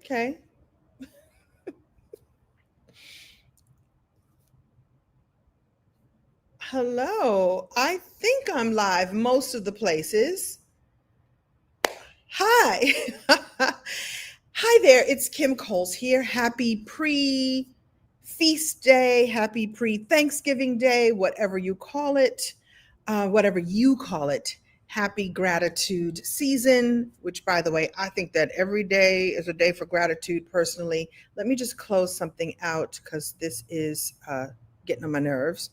Okay. Hello. I think I'm live most of the places. Hi. Hi there. It's Kim Coles here. Happy pre feast day. Happy pre Thanksgiving day, whatever you call it. Whatever you call it. Happy gratitude season, which, by the way, I think that every day is a day for gratitude personally. Let me just close something out because this is getting on my nerves.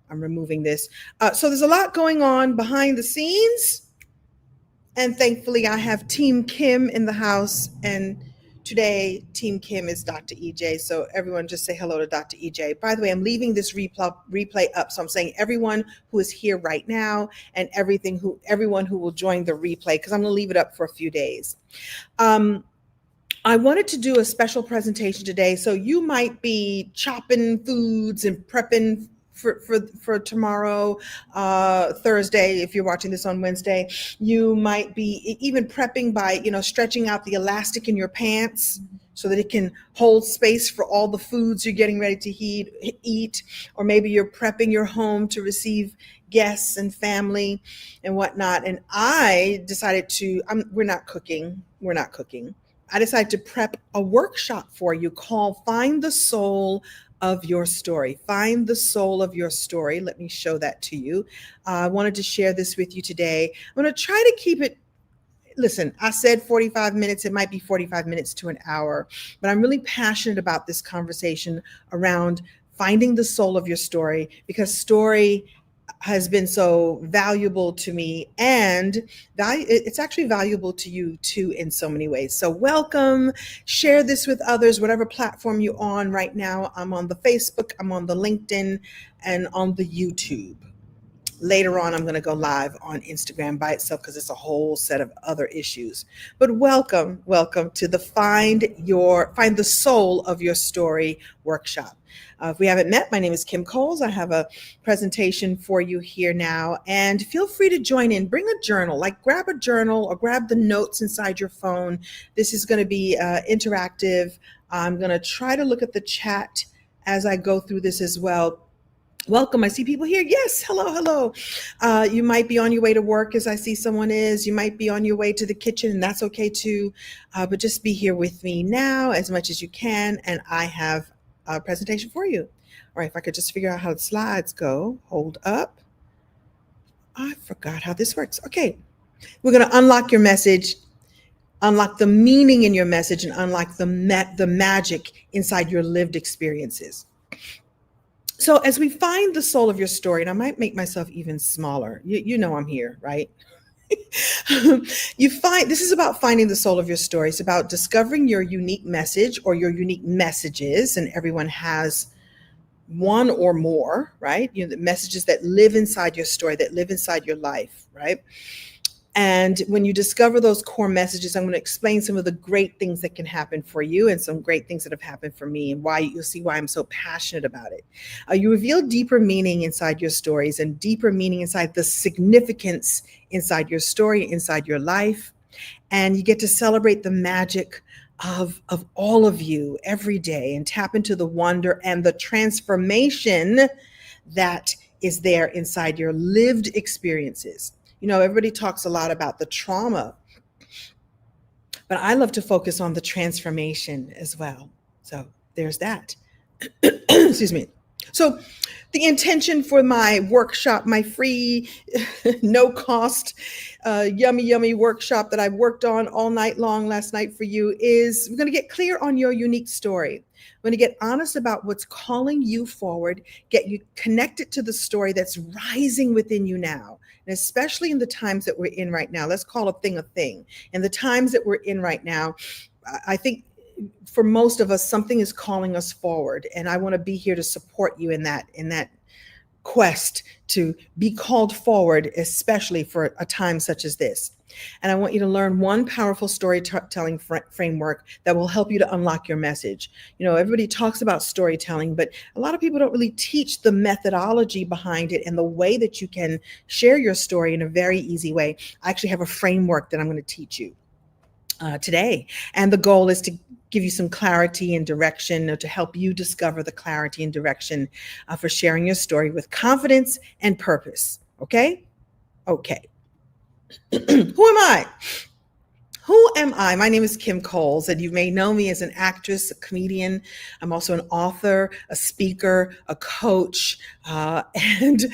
I'm removing this. So there's a lot going on behind the scenes. And thankfully, I have Team Kim in the house. And today, Team Kim is Dr. EJ. So everyone just say hello to Dr. EJ. By the way, I'm leaving this replay up. So I'm saying everyone who is here right now and everyone who will join the replay, because I'm going to leave it up for a few days. I wanted to do a special presentation today. So you might be chopping foods and prepping for tomorrow, Thursday. If you're watching this on Wednesday, you might be even prepping by, stretching out the elastic in your pants so that it can hold space for all the foods you're getting ready to eat. Or maybe you're prepping your home to receive guests and family and whatnot. And I decided we're not cooking. I decided to prep a workshop for you called Find the Soul of Your Story. Find the soul of your story. Let me show that to you. I wanted to share this with you today. I'm going to try to keep it. Listen, I said 45 minutes. It might be 45 minutes to an hour, but I'm really passionate about this conversation around finding the soul of your story, because story has been so valuable to me, and it's actually valuable to you too in so many ways. So welcome, share this with others, whatever platform you're on right now. I'm on the Facebook, I'm on the LinkedIn, and on the YouTube. Later on, I'm going to go live on Instagram by itself because it's a whole set of other issues. But welcome to the Find the Soul of Your Story workshop. If we haven't met, my name is Kim Coles. I have a presentation for you here now, and feel free to join in. Bring a journal, grab a journal or grab the notes inside your phone. This is going to be interactive. I'm going to try to look at the chat as I go through this as well. Welcome. I see people here. Yes. Hello. You might be on your way to work, as I see someone is. You might be on your way to the kitchen, and that's okay too. But just be here with me now as much as you can. And I have a presentation for you. All right. If I could just figure out how the slides go. Hold up. I forgot how this works. Okay. We're going to unlock your message, unlock the meaning in your message, and unlock the magic inside your lived experiences. So as we find the soul of your story, and I might make myself even smaller, you know I'm here, right? This is about finding the soul of your story. It's about discovering your unique message or your unique messages, and everyone has one or more, right? The messages that live inside your story, that live inside your life, right? And when you discover those core messages, I'm going to explain some of the great things that can happen for you and some great things that have happened for me, and why you'll see why I'm so passionate about it. You reveal deeper meaning inside your stories, and deeper meaning inside the significance inside your story, inside your life. And you get to celebrate the magic of all of you every day, and tap into the wonder and the transformation that is there inside your lived experiences. Everybody talks a lot about the trauma, but I love to focus on the transformation as well. So there's that. Excuse me. So the intention for my workshop, my free, no cost, yummy workshop that I've worked on all night long last night for you, is we're going to get clear on your unique story. We're going to get honest about what's calling you forward, get you connected to the story that's rising within you now. And especially in the times that we're in right now, let's call a thing a thing. In the times that we're in right now, I think for most of us, something is calling us forward. And I want to be here to support you in that quest to be called forward, especially for a time such as this. And I want you to learn one powerful storytelling framework that will help you to unlock your message. Everybody talks about storytelling, but a lot of people don't really teach the methodology behind it and the way that you can share your story in a very easy way. I actually have a framework that I'm going to teach you. today. And the goal is to give you some clarity and direction, or to help you discover the clarity and direction for sharing your story with confidence and purpose. Okay? Okay. Who am I? Who am I? My name is Kim Coles, and you may know me as an actress, a comedian. I'm also an author, a speaker, a coach, and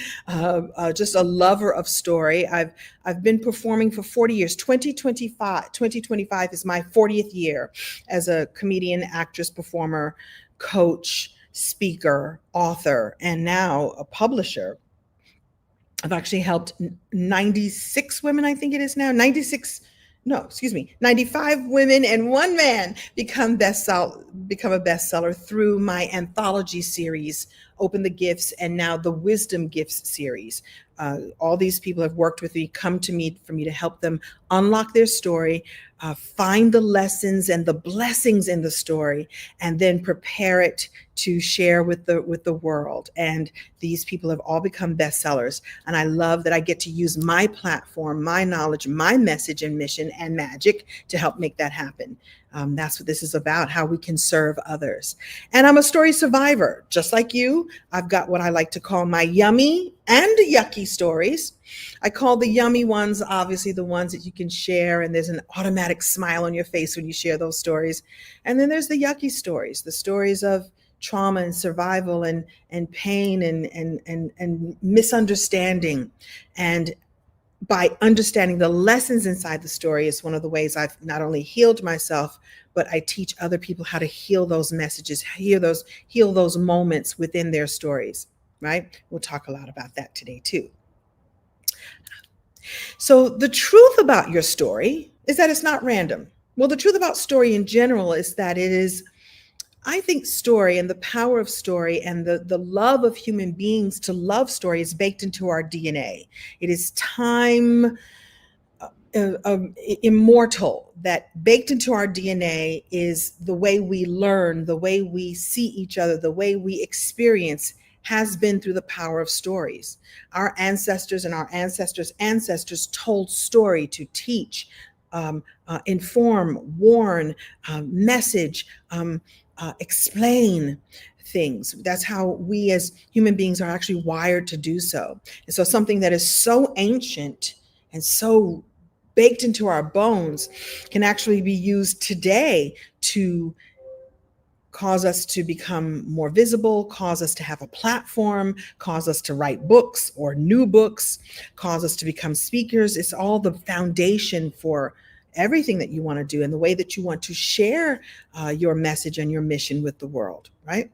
just a lover of story. I've been performing for 40 years. 2025 is my 40th year as a comedian, actress, performer, coach, speaker, author, and now a publisher. I've actually helped 96 women, I think it is now, 96, no, excuse me, 95 women and one man become a bestseller through my anthology series, Open the Gifts, and now the Wisdom Gifts series. All these people have worked with me, come to me for me to help them unlock their story, find the lessons and the blessings in the story, and then prepare it to share with the world. And these people have all become bestsellers. And I love that I get to use my platform, my knowledge, my message and mission and magic to help make that happen. That's what this is about, how we can serve others. And I'm a story survivor, just like you. I've got what I like to call my yummy and yucky stories. I call the yummy ones, obviously, the ones that you can share, and there's an automatic smile on your face when you share those stories. And then there's the yucky stories, the stories of trauma and survival and pain and misunderstanding. And by understanding the lessons inside the story is one of the ways I've not only healed myself, but I teach other people how to heal those messages, heal those moments within their stories, right? We'll talk a lot about that today too. So the truth about your story is that it's not random. Well, the truth about story in general is that it is, I think, story and the power of story and the love of human beings to love story is baked into our DNA. It is time immortal, that baked into our DNA is the way we learn, the way we see each other, the way we experience has been through the power of stories. Our ancestors and our ancestors told story to teach, inform, warn, message, explain things. That's how we as human beings are actually wired to do so. And so something that is so ancient and so baked into our bones can actually be used today to cause us to become more visible, cause us to have a platform, cause us to write books or new books, cause us to become speakers. It's all the foundation for everything that you want to do and the way that you want to share your message and your mission with the world, right?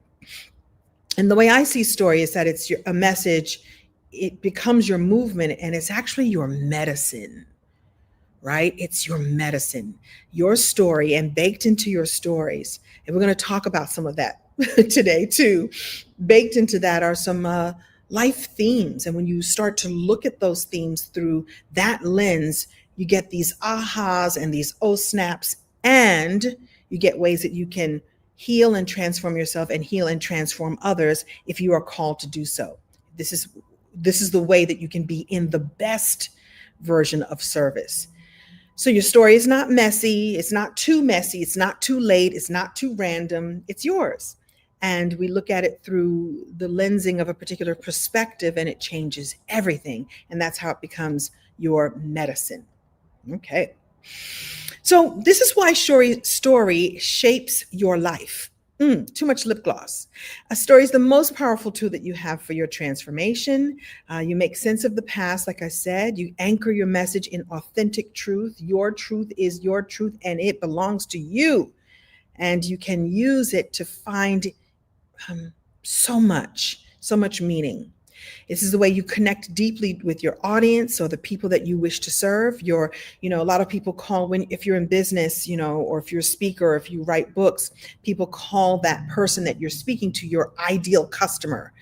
And the way I see story is that it's a message, it becomes your movement, and it's actually your medicine, right? It's your medicine, your story, and baked into your stories. And we're going to talk about some of that today too. Baked into that are some life themes. And when you start to look at those themes through that lens, you get these ahas and these oh snaps, and you get ways that you can heal and transform yourself and heal and transform others if you are called to do so. This is the way that you can be in the best version of service. So your story is not messy. It's not too messy. It's not too late. It's not too random. It's yours. And we look at it through the lensing of a particular perspective, and it changes everything. And that's how it becomes your medicine. Okay. So this is why story shapes your life. Too much lip gloss. A story is the most powerful tool that you have for your transformation. You make sense of the past, like I said. You anchor your message in authentic truth. Your truth is your truth, and it belongs to you. And you can use it to find so much meaning. This is the way you connect deeply with your audience or the people that you wish to serve. A lot of people call, if you're in business, or if you're a speaker, or if you write books, people call that person that you're speaking to your ideal customer.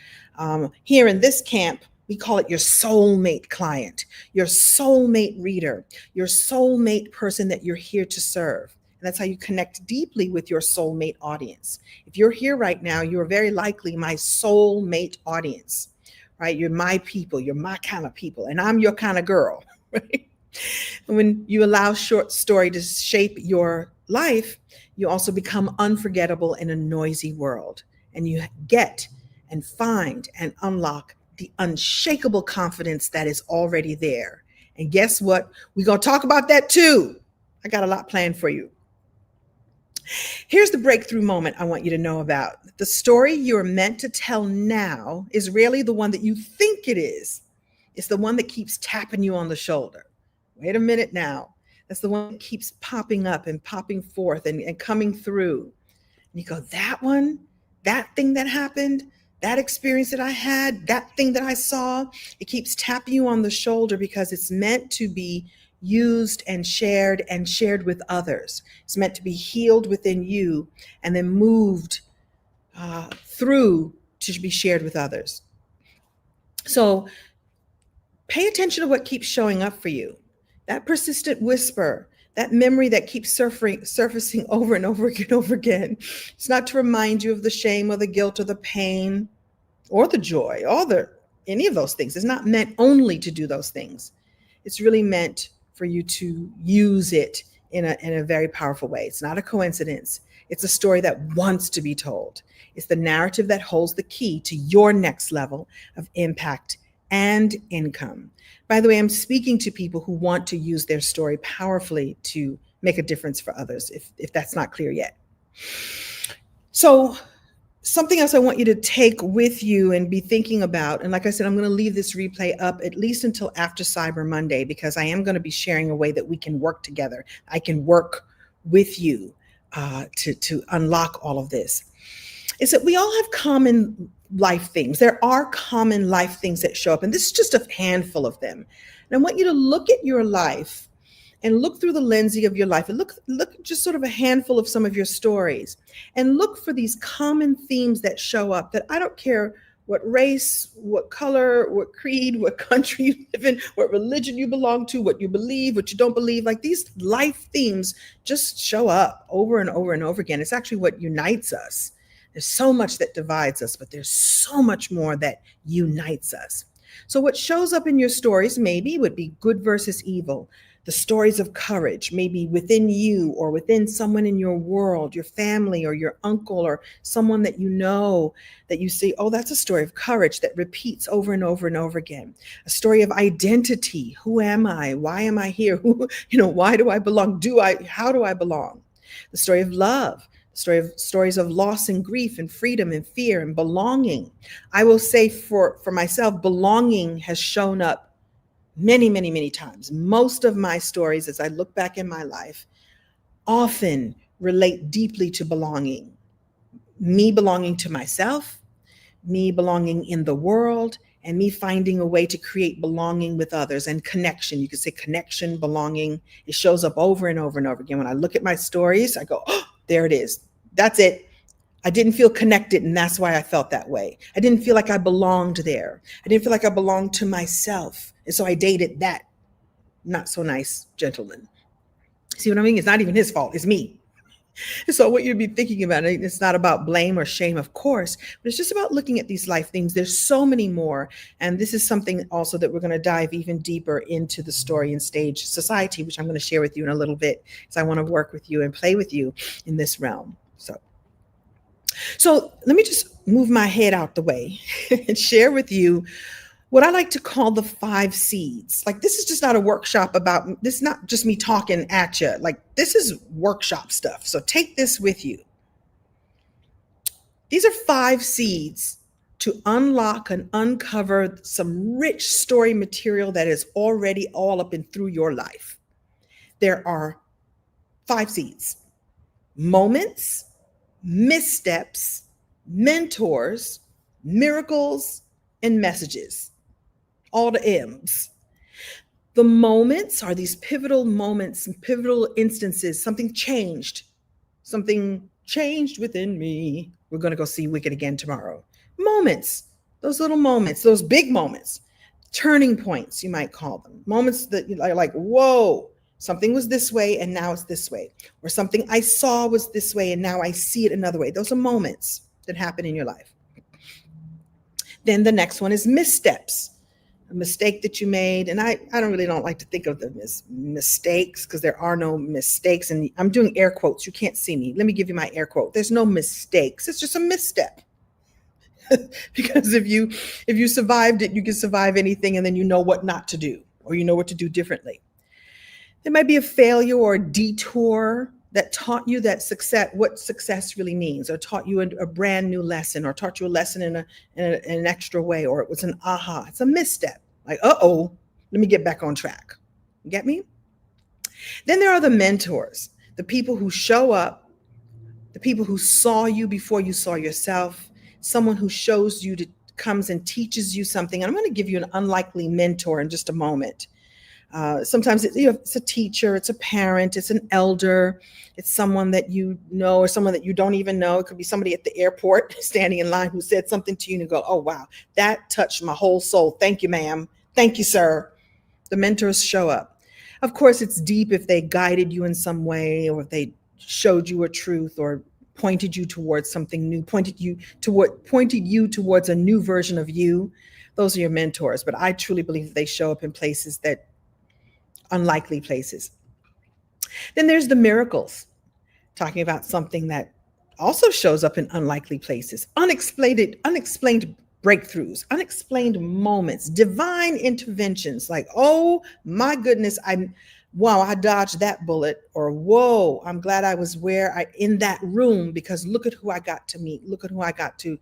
Here in this camp, we call it your soulmate client, your soulmate reader, your soulmate person that you're here to serve. And that's how you connect deeply with your soulmate audience. If you're here right now, you're very likely my soulmate audience. Right? You're my people. You're my kind of people. And I'm your kind of girl. Right? And when you allow short story to shape your life, you also become unforgettable in a noisy world. And you get and find and unlock the unshakable confidence that is already there. And guess what? We're going to talk about that too. I got a lot planned for you. Here's the breakthrough moment I want you to know about. The story you're meant to tell now is rarely the one that you think it is. It's the one that keeps tapping you on the shoulder. Wait a minute now. That's the one that keeps popping up and popping forth and coming through. And you go, that one, that thing that happened, that experience that I had, that thing that I saw, it keeps tapping you on the shoulder because it's meant to be used and shared with others. It's meant to be healed within you and then moved through to be shared with others. So pay attention to what keeps showing up for you. That persistent whisper, that memory that keeps surfacing over and over again. It's not to remind you of the shame or the guilt or the pain or the joy or any of those things. It's not meant only to do those things. It's really meant for you to use it in a very powerful way. It's not a coincidence. It's a story that wants to be told. It's the narrative that holds the key to your next level of impact and income. By the way, I'm speaking to people who want to use their story powerfully to make a difference for others, if that's not clear yet. So something else I want you to take with you and be thinking about, and like I said, I'm going to leave this replay up at least until after Cyber Monday, because I am going to be sharing a way that we can work together. I can work with you to unlock all of this. Is that we all have common life things. There are common life things that show up, and this is just a handful of them. And I want you to look at your life and look through the lensing of your life and look just sort of a handful of some of your stories and look for these common themes that show up, that I don't care what race, what color, what creed, what country you live in, what religion you belong to, what you believe, what you don't believe. Like, these life themes just show up over and over and over again. It's actually what unites us. There's so much that divides us, but there's so much more that unites us. So what shows up in your stories maybe would be good versus evil, the stories of courage, maybe within you or within someone in your world, your family or your uncle or someone that you know, that you see, oh, that's a story of courage that repeats over and over and over again. A story of identity. Who am I? Why am I here? Why do I belong? How do I belong? The story of love. Stories of loss and grief and freedom and fear and belonging. I will say for myself, belonging has shown up many, many, many times. Most of my stories, as I look back in my life, often relate deeply to belonging. Me belonging to myself, me belonging in the world, and me finding a way to create belonging with others and connection. You could say connection, belonging. It shows up over and over and over again. When I look at my stories, I go, oh, there it is. That's it. I didn't feel connected, and that's why I felt that way. I didn't feel like I belonged there. I didn't feel like I belonged to myself. And so I dated that not so nice gentleman. See what I mean? It's not even his fault. It's me. So what you'd be thinking about, it's not about blame or shame, of course, but it's just about looking at these life things. There's so many more. And this is something also that we're going to dive even deeper into the story and stage society, which I'm going to share with you in a little bit, because I want to work with you and play with you in this realm. So let me just move my head out the way and share with you what I like to call the 5 seeds. Like, this is just not a workshop about, this is not just me talking at you. Like, this is workshop stuff. So take this with you. These are 5 seeds to unlock and uncover some rich story material that is already all up and through your life. There are 5 seeds: moments, missteps, mentors, miracles, and messages. All the M's. The moments are these pivotal moments and pivotal instances. Something changed within me. We're going to go see Wicked again tomorrow. Moments, those little moments, those big moments, turning points, you might call them. Moments that are like, whoa, something was this way and now it's this way. Or something I saw was this way and now I see it another way. Those are moments that happen in your life. Then the next one is missteps. a mistake that you made. And I don't like to think of them as mistakes because there are no mistakes. And I'm doing air quotes. You can't see me. Let me give you my air quote. There's no mistakes. It's just a misstep. Because if you survived it, you can survive anything, and then you know what not to do, or you know what to do differently. There might be a failure or a detour that taught you that what success really means, or taught you a brand new lesson, or taught you a lesson in an extra way, or it was an aha. It's a misstep. Like, uh-oh, let me get back on track. You get me? Then there are the mentors, the people who show up, the people who saw you before you saw yourself, someone who shows you, comes and teaches you something. And I'm going to give you an unlikely mentor in just a moment. Sometimes it's a teacher, it's a parent, it's an elder, it's someone that you know, or someone that you don't even know. It could be somebody at the airport standing in line who said something to you and you go, oh, wow, that touched my whole soul. Thank you, ma'am. Thank you, sir. The mentors show up. Of course, it's deep if they guided you in some way, or if they showed you a truth, or pointed you towards something new, pointed you towards a new version of you. Those are your mentors. But I truly believe that they show up in places that unlikely places. Then there's the miracles, talking about something that also shows up in unlikely places, unexplained breakthroughs, unexplained moments, divine interventions, like, oh my goodness, I dodged that bullet, or whoa, I'm glad I was in that room, because look at who I got to meet, look at who I got to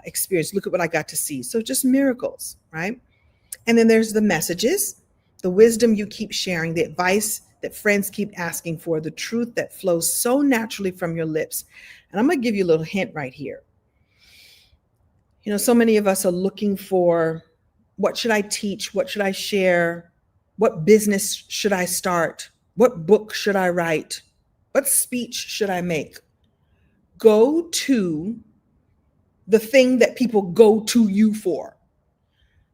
experience, look at what I got to see. So just miracles, right? And then there's the messages, the wisdom you keep sharing, the advice that friends keep asking for, the truth that flows so naturally from your lips. And I'm going to give you a little hint right here. You know, so many of us are looking for, what should I teach? What should I share? What business should I start? What book should I write? What speech should I make? Go to the thing that people go to you for.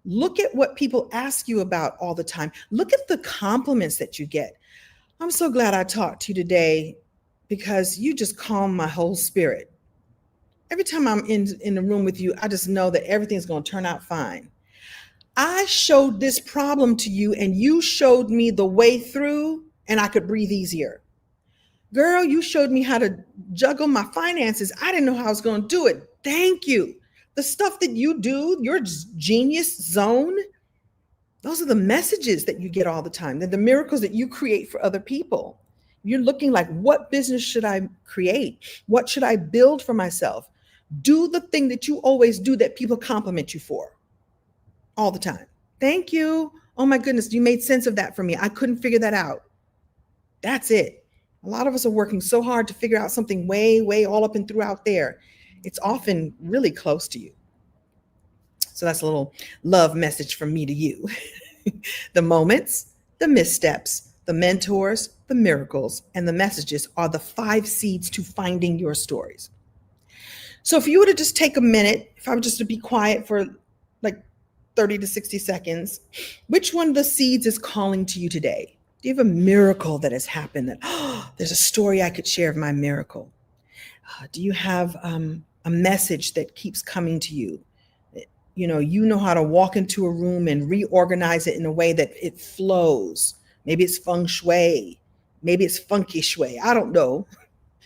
Look at what people ask you about all the time. Look at the compliments that you get. I'm so glad I talked to you today, because you just calm my whole spirit. Every time I'm in the room with you, I just know that everything's going to turn out fine. I showed this problem to you and you showed me the way through, and I could breathe easier. Girl, you showed me how to juggle my finances. I didn't know how I was going to do it. Thank you. The stuff that you do, your genius zone, those are the messages that you get all the time. They're the miracles that you create for other people. You're looking like, what business should I create? What should I build for myself? Do the thing that you always do that people compliment you for all the time. Thank you. Oh my goodness, you made sense of that for me. I couldn't figure that out. That's it. A lot of us are working so hard to figure out something way, way all up and through out there. It's often really close to you. So that's a little love message from me to you. The moments, the missteps, the mentors, the miracles, and the messages are the 5 seeds to finding your stories. So if you were to just take a minute, if I were just to be quiet for like 30 to 60 seconds, which one of the seeds is calling to you today? Do you have a miracle that has happened that, oh, there's a story I could share of my miracle? Do you have a message that keeps coming to you? You know how to walk into a room and reorganize it in a way that it flows. Maybe it's feng shui. Maybe it's funky shui. I don't know.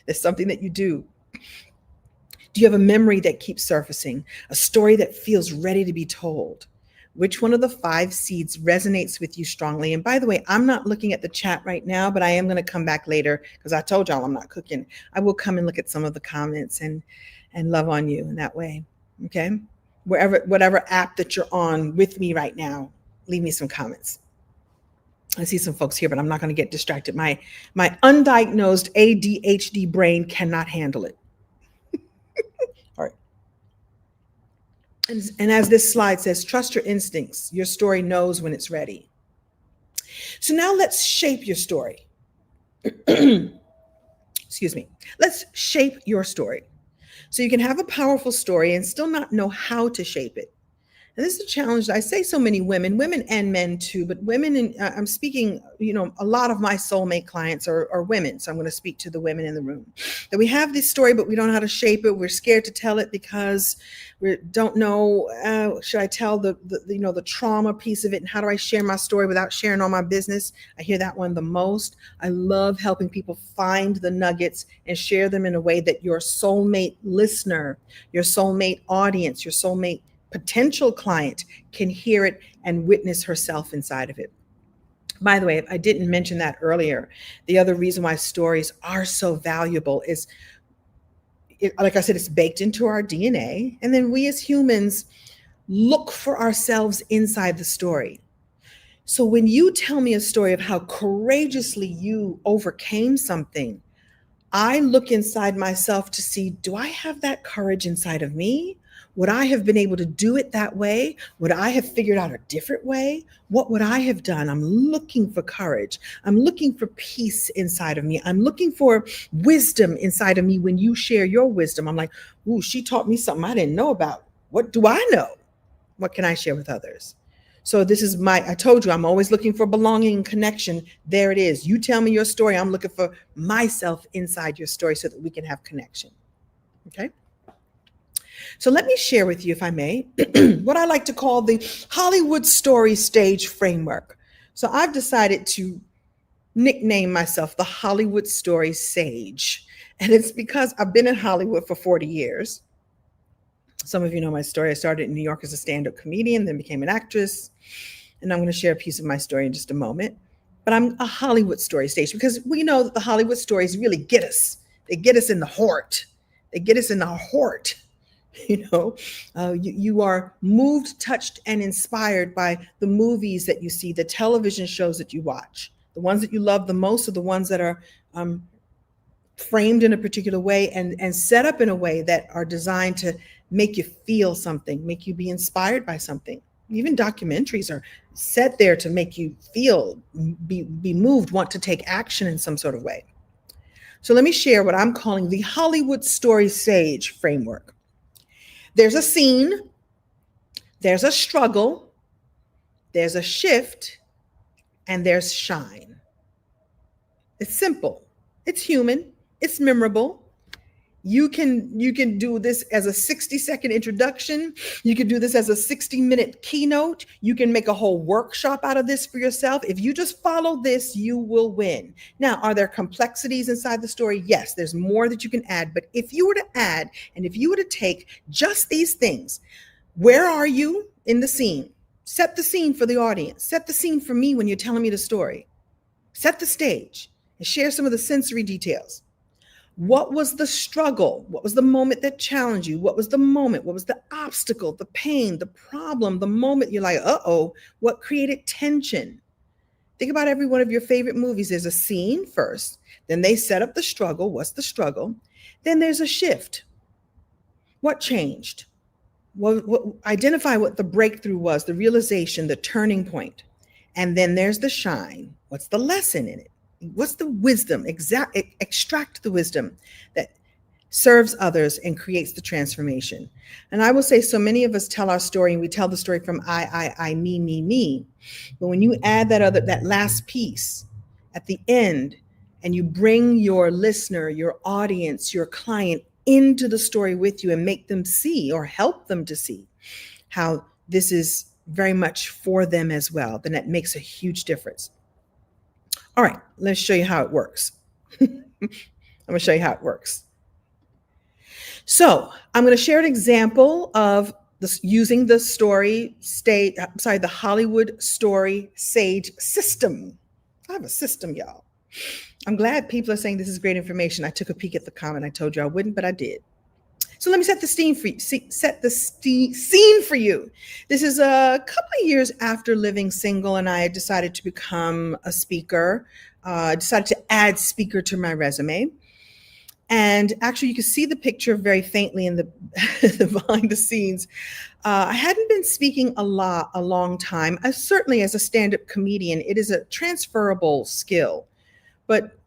It's something that you do. Do you have a memory that keeps surfacing? A story that feels ready to be told? Which one of the 5 seeds resonates with you strongly? And by the way, I'm not looking at the chat right now, but I am going to come back later, because I told y'all I'm not cooking. I will come and look at some of the comments and love on you in that way. Okay? Whatever app that you're on with me right now, leave me some comments. I see some folks here, but I'm not going to get distracted. My undiagnosed ADHD brain cannot handle it. All right. And as this slide says, trust your instincts. Your story knows when it's ready. So now let's shape your story. Excuse me. Let's shape your story. So you can have a powerful story and still not know how to shape it. And this is a challenge. I say so many women and men too, but women, I'm speaking, a lot of my soulmate clients are women. So I'm going to speak to the women in the room. That we have this story, but we don't know how to shape it. We're scared to tell it because we don't know, should I tell the trauma piece of it? And how do I share my story without sharing all my business? I hear that one the most. I love helping people find the nuggets and share them in a way that your soulmate listener, your soulmate audience, your soulmate potential client can hear it and witness herself inside of it. By the way, I didn't mention that earlier. The other reason why stories are so valuable is, like I said, it's baked into our DNA. And then we as humans look for ourselves inside the story. So when you tell me a story of how courageously you overcame something, I look inside myself to see, do I have that courage inside of me? Would I have been able to do it that way? Would I have figured out a different way? What would I have done? I'm looking for courage. I'm looking for peace inside of me. I'm looking for wisdom inside of me. When you share your wisdom, I'm like, ooh, she taught me something I didn't know about. What do I know? What can I share with others? So this is I told you, I'm always looking for belonging and connection. There it is. You tell me your story. I'm looking for myself inside your story so that we can have connection. Okay. So let me share with you, if I may, what I like to call the Hollywood story stage framework. So I've decided to nickname myself the Hollywood story sage. And it's because I've been in Hollywood for 40 years. Some of you know my story. I started in New York as a stand-up comedian, then became an actress. And I'm going to share a piece of my story in just a moment. But I'm a Hollywood story stage because we know that the Hollywood stories really get us. They get us in the heart. They get us in the heart. You are moved, touched, and inspired by the movies that you see, the television shows that you watch. The ones that you love the most are the ones that are framed in a particular way and set up in a way that are designed to make you feel something, make you be inspired by something. Even documentaries are set there to make you feel, be moved, want to take action in some sort of way. So let me share what I'm calling the Hollywood story sage framework. There's a scene, there's a struggle, there's a shift, and there's shine. It's simple, it's human, it's memorable. You can do this as a 60-second introduction. You can do this as a 60-minute keynote. You can make a whole workshop out of this for yourself. If you just follow this, you will win. Now, are there complexities inside the story? Yes, there's more that you can add. But if you were to add, and if you were to take just these things, where are you in the scene? Set the scene for the audience. Set the scene for me when you're telling me the story. Set the stage and share some of the sensory details. What was the struggle? What was the moment that challenged you? What was the moment? What was the obstacle, the pain, the problem, the moment you're like, uh-oh, what created tension? Think about every one of your favorite movies. There's a scene first, then they set up the struggle. What's the struggle? Then there's a shift. What changed? Identify what the breakthrough was, the realization, the turning point. And then there's the shine. What's the lesson in it? What's the wisdom? Extract the wisdom that serves others and creates the transformation. And I will say, so many of us tell our story and we tell the story from I, me. But when you add that last piece at the end and you bring your listener, your audience, your client into the story with you and make them see or help them to see how this is very much for them as well, then that makes a huge difference. All right, let's show you how it works. I'm going to show you how it works. So I'm going to share an example of this using the the Hollywood story sage system. I have a system, y'all. I'm glad people are saying this is great information. I took a peek at the comment. I told you I wouldn't, but I did. So let me set the scene for you. This is a couple of years after living single, and I decided to become a speaker. Decided to add speaker to my resume. And actually, you can see the picture very faintly in the behind the scenes. I hadn't been speaking a long time. Certainly, as a stand-up comedian, it is a transferable skill. But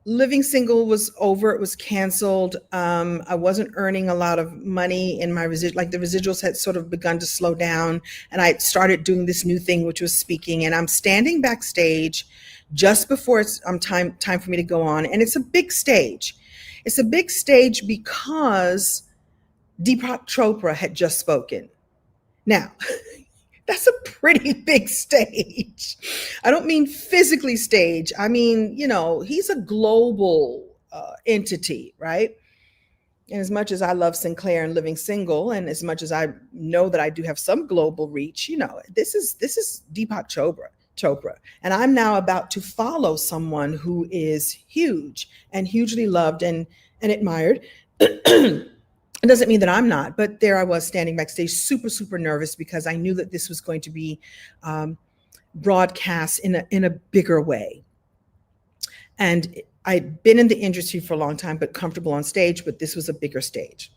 Living Single was over. It was canceled. I wasn't earning a lot of money in my like the residuals had sort of begun to slow down, and I started doing this new thing, which was speaking. And I'm standing backstage just before it's time for me to go on, and it's a big stage. It's a big stage because Deepak Chopra had just spoken. Now, that's a pretty big stage. I don't mean physically stage. I mean, he's a global entity, right? And as much as I love Sinclair and Living Single, and as much as I know that I do have some global reach, this is Deepak Chopra. And I'm now about to follow someone who is huge and hugely loved and admired. It doesn't mean that I'm not, but there I was standing backstage, super, super nervous because I knew that this was going to be broadcast in a bigger way. And I'd been in the industry for a long time, but comfortable on stage, but this was a bigger stage.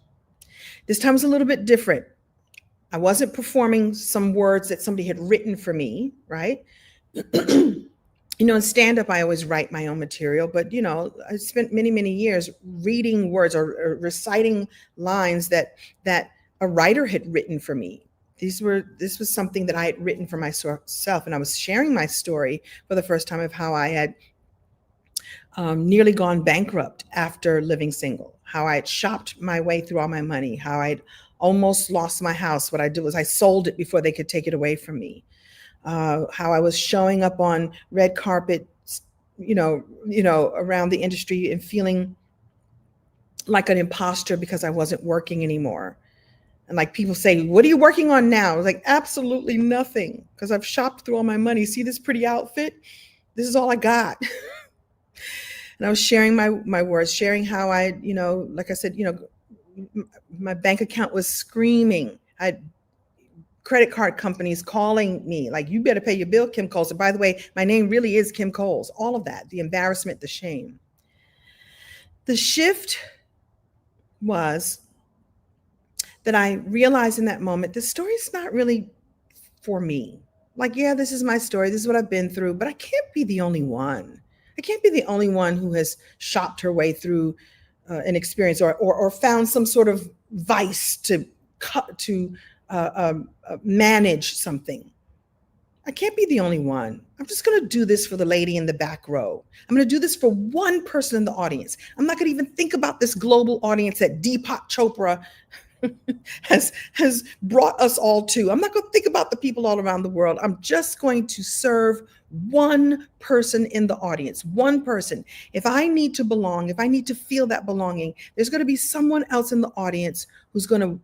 This time was a little bit different. I wasn't performing some words that somebody had written for me, right? In stand-up, I always write my own material, but, I spent many, many years reading words or reciting lines that a writer had written for me. This was something that I had written for myself, and I was sharing my story for the first time of how I had nearly gone bankrupt after Living Single, how I had shopped my way through all my money, how I'd almost lost my house. What I did was I sold it before they could take it away from me. How I was showing up on red carpet, around the industry and feeling like an imposter because I wasn't working anymore. And like people say, what are you working on now? I was like, absolutely nothing, because I've shopped through all my money. See this pretty outfit? This is all I got. And I was sharing my words, sharing how I, like I said, my bank account was screaming. I had credit card companies calling me like, you better pay your bill, Kim Coles. And by the way, my name really is Kim Coles. All of that, the embarrassment, the shame. The shift was that I realized in that moment, this story is not really for me. Like, yeah, this is my story. This is what I've been through, but I can't be the only one. I can't be the only one who has shopped her way through an experience or found some sort of vice to manage something. I can't be the only one. I'm just going to do this for the lady in the back row. I'm going to do this for one person in the audience. I'm not going to even think about this global audience that Deepak Chopra has brought us all to. I'm not going to think about the people all around the world. I'm just going to serve one person in the audience, one person. If I need to belong, if I need to feel that belonging, there's going to be someone else in the audience who's going to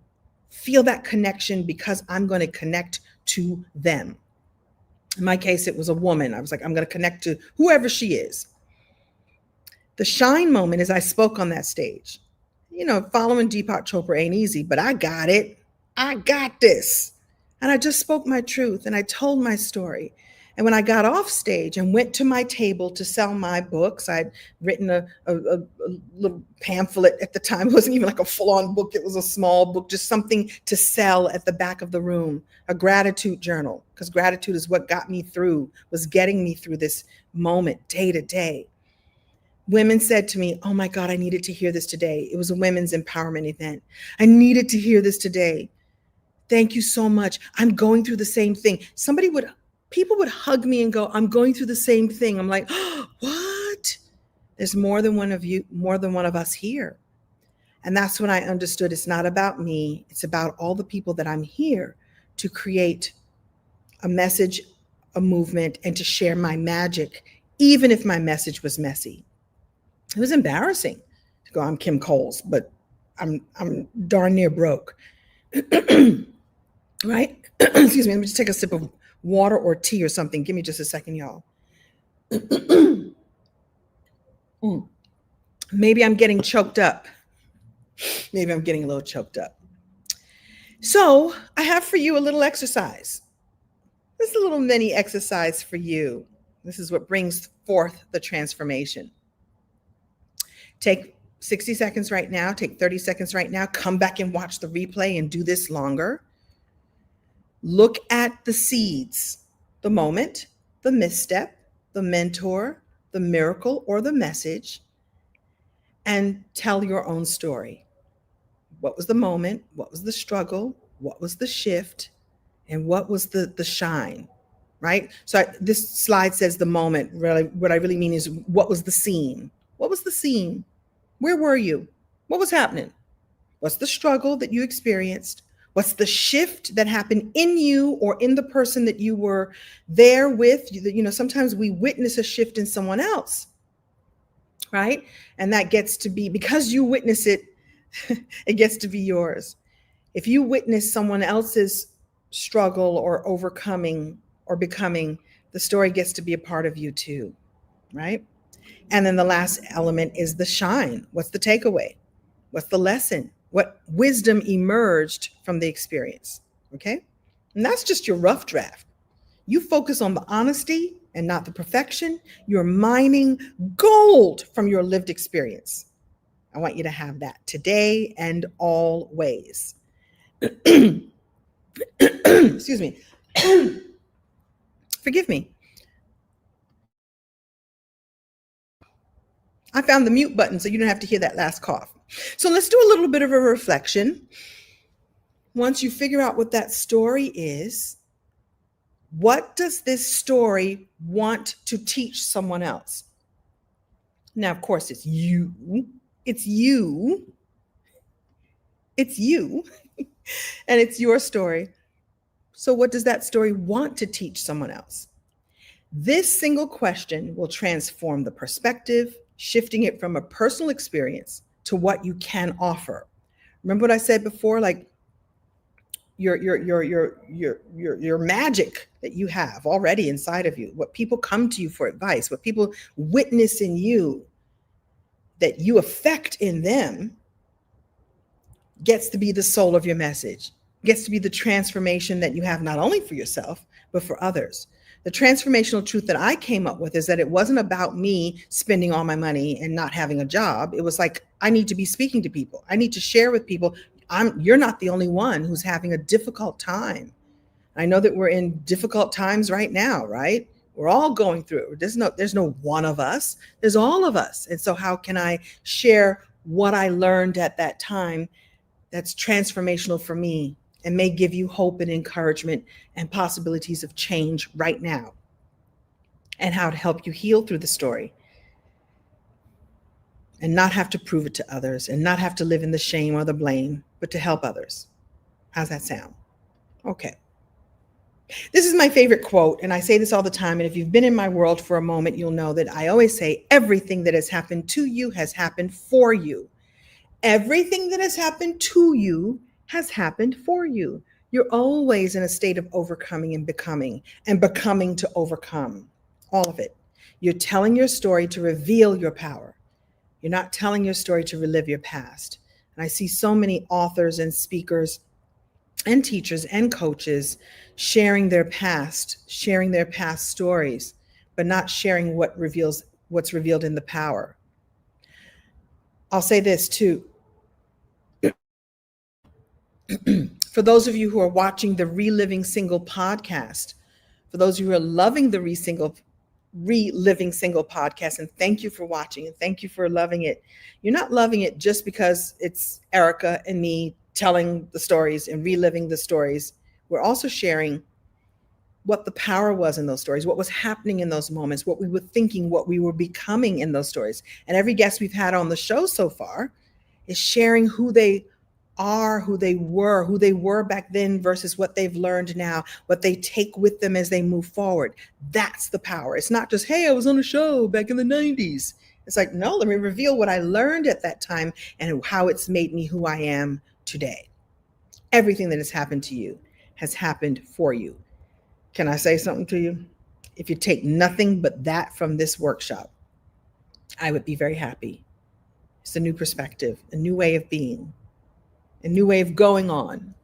feel that connection because I'm going to connect to them. In my case, it was a woman. I was like, I'm going to connect to whoever she is. The shine moment is I spoke on that stage. Following Deepak Chopra ain't easy, but I got it. I got this. And I just spoke my truth and I told my story. And when I got off stage and went to my table to sell my books, I'd written a little pamphlet at the time. It wasn't even like a full-on book. It was a small book, just something to sell at the back of the room, a gratitude journal, because gratitude is what got me through, was getting me through this moment day to day. Women said to me, oh my God, I needed to hear this today. It was a women's empowerment event. I needed to hear this today. Thank you so much. I'm going through the same thing. People would hug me and go, I'm going through the same thing. I'm like, oh, what? There's more than one of us here. And that's when I understood it's not about me. It's about all the people that I'm here to create a message, a movement, and to share my magic, even if my message was messy. It was embarrassing to go, I'm Kim Coles, but I'm darn near broke. Right? Excuse me, let me just take a sip of water or tea or something. Give me just a second, y'all. Maybe I'm getting choked up. Maybe I'm getting a little choked up. So I have for you a little exercise. This is a little mini exercise for you. This is what brings forth the transformation. Take 60 seconds right now. Take 30 seconds right now. Come back and watch the replay and do this longer. Look at the seeds, the moment, the misstep, the mentor, the miracle, or the message, and tell your own story. What was the moment? What was the struggle? What was the shift? And what was the shine? Right? So this slide says the moment. Really, what I really mean is, what was the scene? What was the scene? Where were you? What was happening? What's the struggle that you experienced? What's the shift that happened in you or in the person that you were there with? Sometimes we witness a shift in someone else, right? And that gets to be, because you witness it, it gets to be yours. If you witness someone else's struggle or overcoming or becoming, the story gets to be a part of you too, right? And then the last element is the shine. What's the takeaway? What's the lesson? What wisdom emerged from the experience? Okay. And that's just your rough draft. You focus on the honesty and not the perfection. You're mining gold from your lived experience. I want you to have that today and always. Excuse me. Forgive me. I found the mute button so you don't have to hear that last cough. So let's do a little bit of a reflection. Once you figure out what that story is, what does this story want to teach someone else? Now, of course, it's you. It's you. It's you. And it's your story. So what does that story want to teach someone else? This single question will transform the perspective, shifting it from a personal experience to what you can offer. Remember what I said before, like your magic that you have already inside of you, what people come to you for advice, what people witness in you that you affect in them, gets to be the soul of your message, gets to be the transformation that you have not only for yourself, but for others. The transformational truth that I came up with is that it wasn't about me spending all my money and not having a job. It was like, I need to be speaking to people. I need to share with people. You're not the only one who's having a difficult time. I know that we're in difficult times right now, right? We're all going through it. There's no one of us. There's all of us. And so how can I share what I learned at that time that's transformational for me and may give you hope and encouragement and possibilities of change right now, and how to help you heal through the story and not have to prove it to others and not have to live in the shame or the blame, but to help others. How's that sound? Okay. This is my favorite quote, and I say this all the time. And if you've been in my world for a moment, you'll know that I always say, everything that has happened to you has happened for you. Everything that has happened to you has happened for you. You're always in a state of overcoming and becoming to overcome. All of it. You're telling your story to reveal your power. You're not telling your story to relive your past. And I see so many authors and speakers and teachers and coaches sharing their past stories, but not sharing what's revealed in the power. I'll say this too. For those of you who are watching the Reliving Single podcast, for those of you who are loving the Reliving Single podcast, and thank you for watching and thank you for loving it. You're not loving it just because it's Erica and me telling the stories and reliving the stories. We're also sharing what the power was in those stories, what was happening in those moments, what we were thinking, what we were becoming in those stories. And every guest we've had on the show so far is sharing who they are, who they were back then versus what they've learned now, what they take with them as they move forward. That's the power. It's not just, hey, I was on a show back in the 90s. It's like, no, let me reveal what I learned at that time and how it's made me who I am today. Everything that has happened to you has happened for you. Can I say something to you? If you take nothing but that from this workshop, I would be very happy. It's a new perspective, a new way of being, a new way of going on.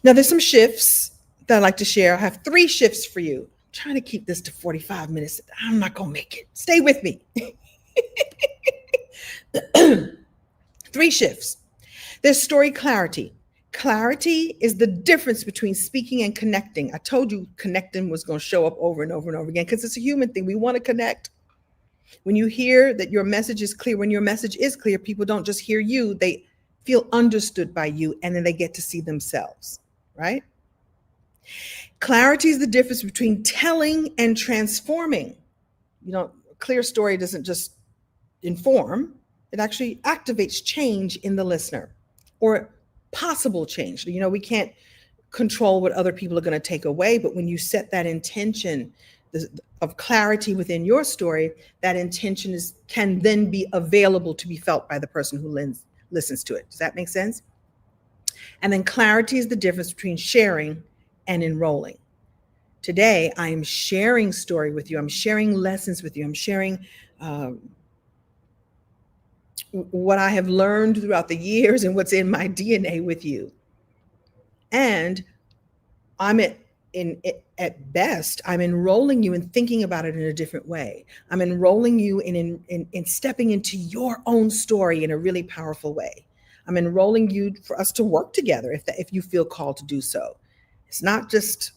Now, there's some shifts that I'd like to share. I have 3 shifts for you. I'm trying to keep this to 45 minutes. I'm not going to make it. Stay with me. 3 shifts. There's story clarity. Clarity is the difference between speaking and connecting. I told you connecting was going to show up over and over and over again because it's a human thing. We want to connect. When you hear that your message is clear, when your message is clear, people don't just hear you, they feel understood by you, and then they get to see themselves, right? Clarity is the difference between telling and transforming. A clear story doesn't just inform, it actually activates change in the listener, or possible change. We can't control what other people are going to take away, but when you set that intention of clarity within your story, that intention can then be available to be felt by the person who listens to it. Does that make sense? And then clarity is the difference between sharing and enrolling. Today, I am sharing story with you. I'm sharing lessons with you. I'm sharing what I have learned throughout the years and what's in my DNA with you. And I'm at best, I'm enrolling you in thinking about it in a different way. I'm enrolling you in stepping into your own story in a really powerful way. I'm enrolling you for us to work together if you feel called to do so. It's not just,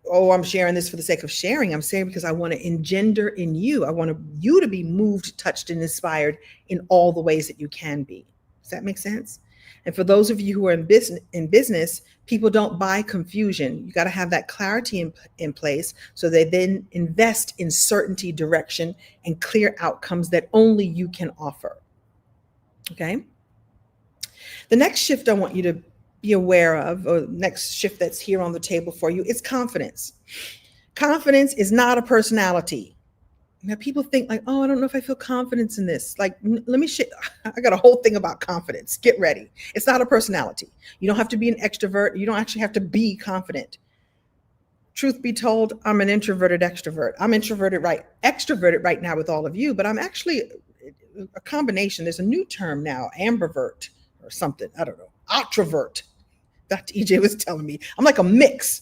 oh, I'm sharing this for the sake of sharing. I'm saying because I want to engender in you. I want you to be moved, touched, and inspired in all the ways that you can be. Does that make sense? And for those of you who are in business, people don't buy confusion. You got to have that clarity in place so they then invest in certainty, direction, and clear outcomes that only you can offer. Okay? The next shift I want you to be aware of, or next shift that's here on the table for you, is confidence. Confidence is not a personality. Now people think like, oh, I don't know if I feel confidence in this. Like, let me share. I got a whole thing about confidence. Get ready. It's not a personality. You don't have to be an extrovert. You don't actually have to be confident. Truth be told, I'm an introverted extrovert. I'm extroverted right now with all of you, but I'm actually a combination. There's a new term now, ambivert or something. I don't know. Introvert. Dr. EJ was telling me. I'm like a mix.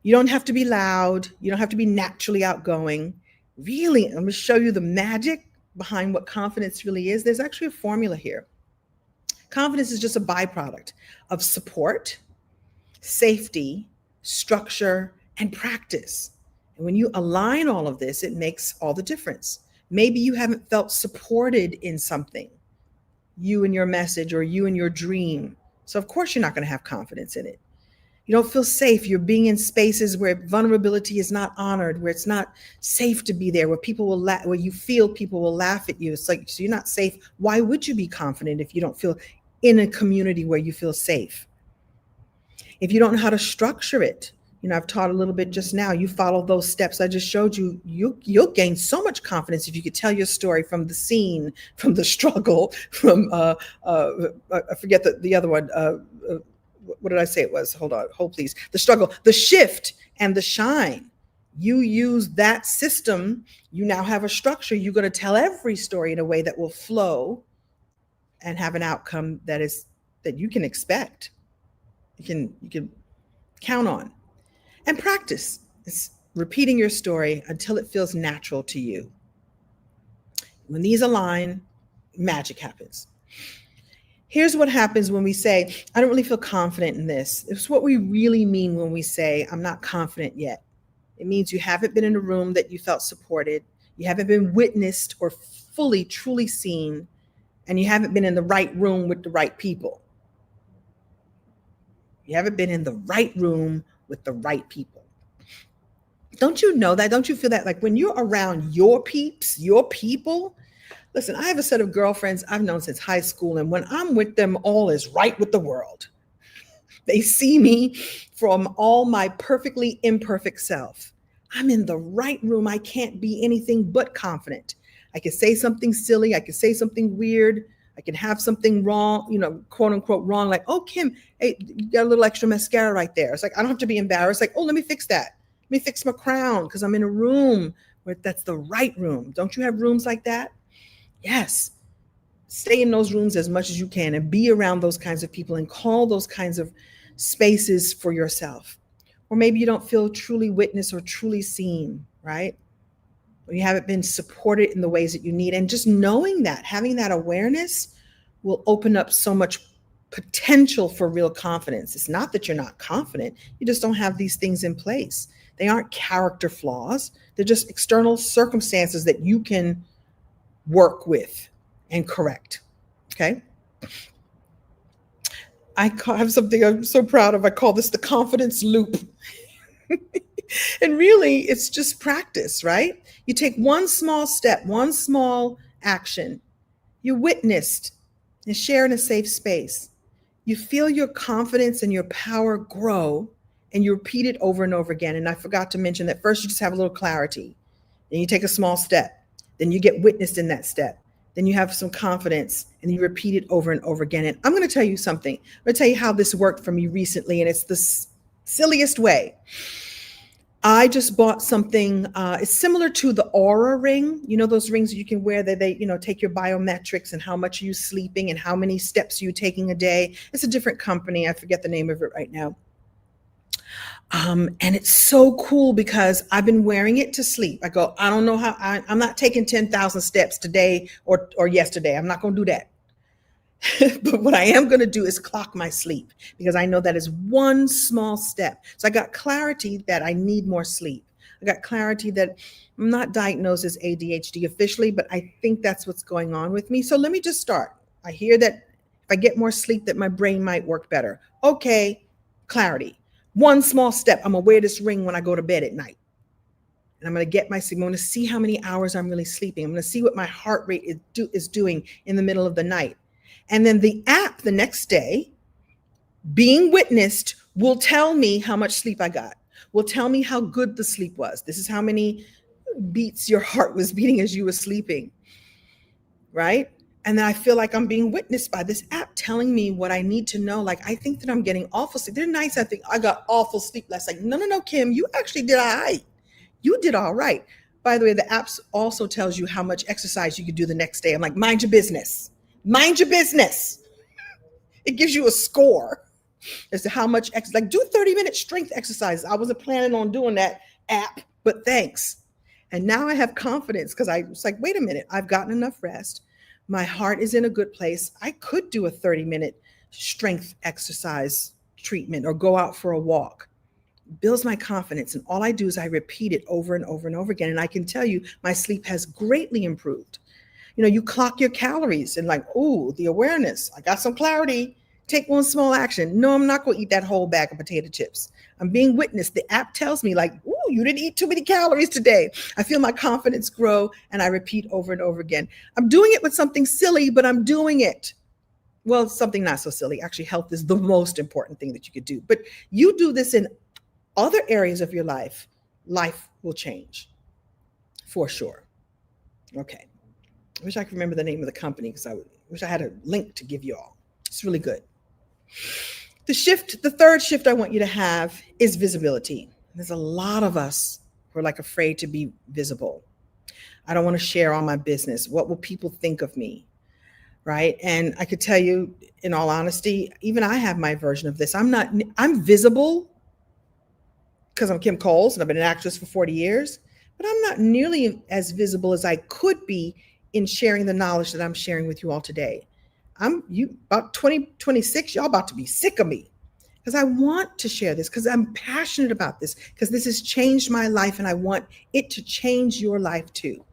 You don't have to be loud. You don't have to be naturally outgoing. Really, I'm going to show you the magic behind what confidence really is. There's actually a formula here. Confidence is just a byproduct of support, safety, structure, and practice. And when you align all of this, it makes all the difference. Maybe you haven't felt supported in something, you and your message or you and your dream. So of course you're not going to have confidence in it. You don't feel safe. You're being in spaces where vulnerability is not honored, where it's not safe to be there, where people will where you feel people will laugh at you. It's like, so you're not safe. Why would you be confident if you don't feel in a community where you feel safe? If you don't know how to structure it, I've taught a little bit just now. You follow those steps I just showed you. You'll gain so much confidence if you could tell your story from the scene, from the struggle, from I forget the other one. What did I say it was? Hold please. The struggle, the shift, and the shine. You use that system. You now have a structure. You're going to tell every story in a way that will flow and have an outcome that you can expect. You can count on. And practice. It's repeating your story until it feels natural to you. When these align, magic happens. Here's what happens when we say, I don't really feel confident in this. It's what we really mean when we say, I'm not confident yet. It means you haven't been in a room that you felt supported. You haven't been witnessed or fully, truly seen. And you haven't been in the right room with the right people. You haven't been in the right room with the right people. Don't you know that? Don't you feel that? Like when you're around your peeps, your people. Listen, I have a set of girlfriends I've known since high school, and when I'm with them, all is right with the world. They see me from all my perfectly imperfect self. I'm in the right room. I can't be anything but confident. I can say something silly. I can say something weird. I can have something wrong, quote unquote wrong. Like, oh, Kim, hey, you got a little extra mascara right there. It's like, I don't have to be embarrassed. Like, oh, let me fix that. Let me fix my crown because I'm in a room where that's the right room. Don't you have rooms like that? Yes. Stay in those rooms as much as you can and be around those kinds of people and call those kinds of spaces for yourself. Or maybe you don't feel truly witnessed or truly seen, right? Or you haven't been supported in the ways that you need. And just knowing that, having that awareness will open up so much potential for real confidence. It's not that you're not confident. You just don't have these things in place. They aren't character flaws. They're just external circumstances that you can work with and correct. Okay. Have something I'm so proud of. I call this the confidence loop. And really, it's just practice, right? You take one small step, one small action. You witnessed and share in a safe space. You feel your confidence and your power grow, and you repeat it over and over again. And I forgot to mention that first you just have a little clarity. Then you take a small step. Then you get witnessed in that step. Then you have some confidence and you repeat it over and over again. And I'm going to tell you something. I'm going to tell you how this worked for me recently, and it's the silliest way. I just bought something. It's similar to the Aura ring. You know those rings you can wear that they, take your biometrics and how much you're sleeping and how many steps you're taking a day. It's a different company. I forget the name of it right now. And it's so cool because I've been wearing it to sleep. I go, I don't know how. I'm not taking 10,000 steps today or yesterday. I'm not going to do that. But what I am going to do is clock my sleep, because I know that is one small step. So I got clarity that I need more sleep. I got clarity that I'm not diagnosed as ADHD officially, but I think that's what's going on with me. So let me just start. I hear that if I get more sleep, that my brain might work better. Okay, clarity. One small step. I'm going to wear this ring when I go to bed at night. And I'm going to get my sleep. I'm going to see how many hours I'm really sleeping. I'm going to see what my heart rate is doing in the middle of the night. And then the app the next day, being witnessed, will tell me how much sleep I got, will tell me how good the sleep was. This is how many beats your heart was beating as you were sleeping, right? And then I feel like I'm being witnessed by this app telling me what I need to know. Like, I think that I'm getting awful sleep. They're nice. I think I got awful sleep last night. No, Kim, you actually did all right. You did all right. By the way, the app also tells you how much exercise you could do the next day. I'm like, mind your business. Mind your business. It gives you a score as to how much, like do 30-minute strength exercises. I wasn't planning on doing that, app, but thanks. And now I have confidence because I was like, wait a minute, I've gotten enough rest. My heart is in a good place. I could do a 30-minute strength exercise treatment or go out for a walk. Builds my confidence. And all I do is I repeat it over and over and over again. And I can tell you my sleep has greatly improved. You clock your calories and like, ooh, the awareness. I got some clarity. Take one small action. No, I'm not going to eat that whole bag of potato chips. I'm being witnessed. The app tells me like, ooh, you didn't eat too many calories today. I feel my confidence grow, and I repeat over and over again. I'm doing it with something silly, but I'm doing it. Well, something not so silly. Actually, health is the most important thing that you could do. But you do this in other areas of your life, life will change for sure. Okay. I wish I could remember the name of the company because I wish I had a link to give you all. It's really good. The third shift I want you to have is visibility. There's a lot of us who are like afraid to be visible. I don't want to share all my business. What will people think of me? Right? And I could tell you, in all honesty, even I have my version of this. I'm visible because I'm Kim Coles and I've been an actress for 40 years, but I'm not nearly as visible as I could be in sharing the knowledge that I'm sharing with you all today. About 2026, y'all about to be sick of me because I want to share this, because I'm passionate about this, because this has changed my life and I want it to change your life too.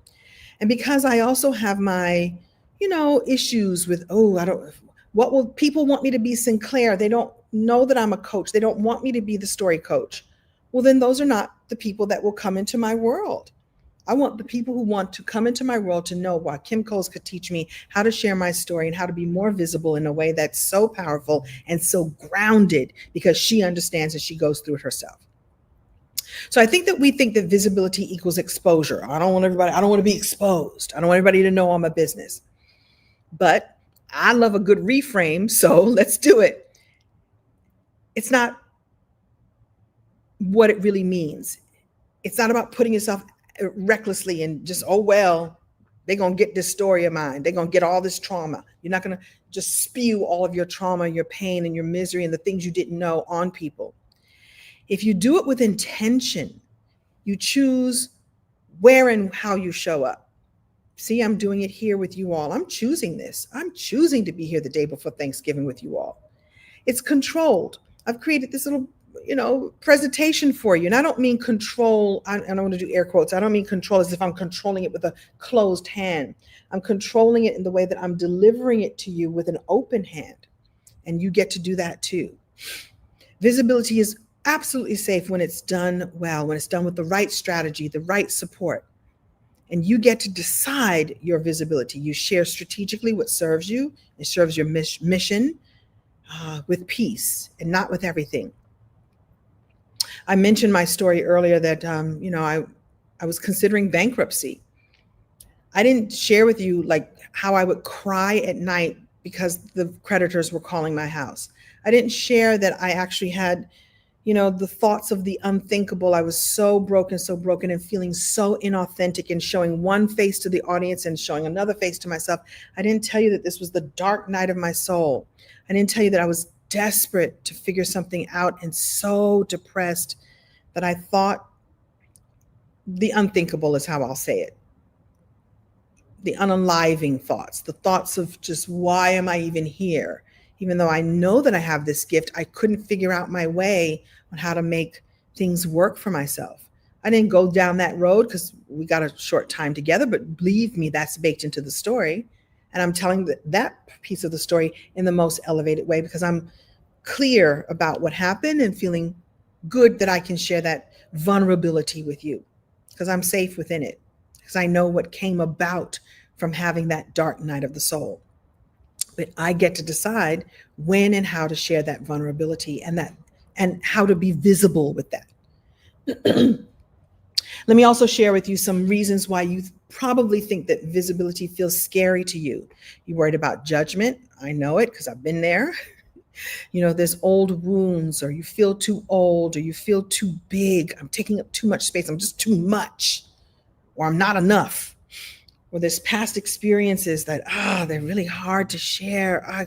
And because I also have my, issues with, what will people want me to be, Sinclair? They don't know that I'm a coach. They don't want me to be the story coach. Well, then those are not the people that will come into my world. I want the people who want to come into my world to know why Kim Coles could teach me how to share my story and how to be more visible in a way that's so powerful and so grounded, because she understands and she goes through it herself. So I think that we think that visibility equals exposure. I don't want to be exposed. I don't want everybody to know I'm a business. But I love a good reframe, so let's do it. It's not what it really means. It's not about putting yourself recklessly and just, they're going to get this story of mine. They're going to get all this trauma. You're not going to just spew all of your trauma, your pain, and your misery and the things you didn't know on people. If you do it with intention, you choose where and how you show up. See, I'm doing it here with you all. I'm choosing this. I'm choosing to be here the day before Thanksgiving with you all. It's controlled. I've created this little presentation for you. And I don't mean control. I don't want to do air quotes. I don't mean control as if I'm controlling it with a closed hand. I'm controlling it in the way that I'm delivering it to you with an open hand. And you get to do that too. Visibility is absolutely safe when it's done well, when it's done with the right strategy, the right support. And you get to decide your visibility. You share strategically what serves you. It serves your mission with peace and not with everything. I mentioned my story earlier that, I was considering bankruptcy. I didn't share with you like how I would cry at night because the creditors were calling my house. I didn't share that I actually had, the thoughts of the unthinkable. I was so broken and feeling so inauthentic and showing one face to the audience and showing another face to myself. I didn't tell you that this was the dark night of my soul. I didn't tell you that I was desperate to figure something out and so depressed that I thought the unthinkable is how I'll say it. The unaliving thoughts, the thoughts of just, why am I even here? Even though I know that I have this gift, I couldn't figure out my way on how to make things work for myself. I didn't go down that road because we got a short time together, but believe me, that's baked into the story. And I'm telling that piece of the story in the most elevated way because I'm clear about what happened and feeling good that I can share that vulnerability with you because I'm safe within it, because I know what came about from having that dark night of the soul. But I get to decide when and how to share that vulnerability and how to be visible with that. Let me also share with you some reasons why you probably think that visibility feels scary to you. You're worried about judgment. I know it because I've been there. There's old wounds, or you feel too old, or you feel too big. I'm taking up too much space. I'm just too much, or I'm not enough. Or there's past experiences that, they're really hard to share.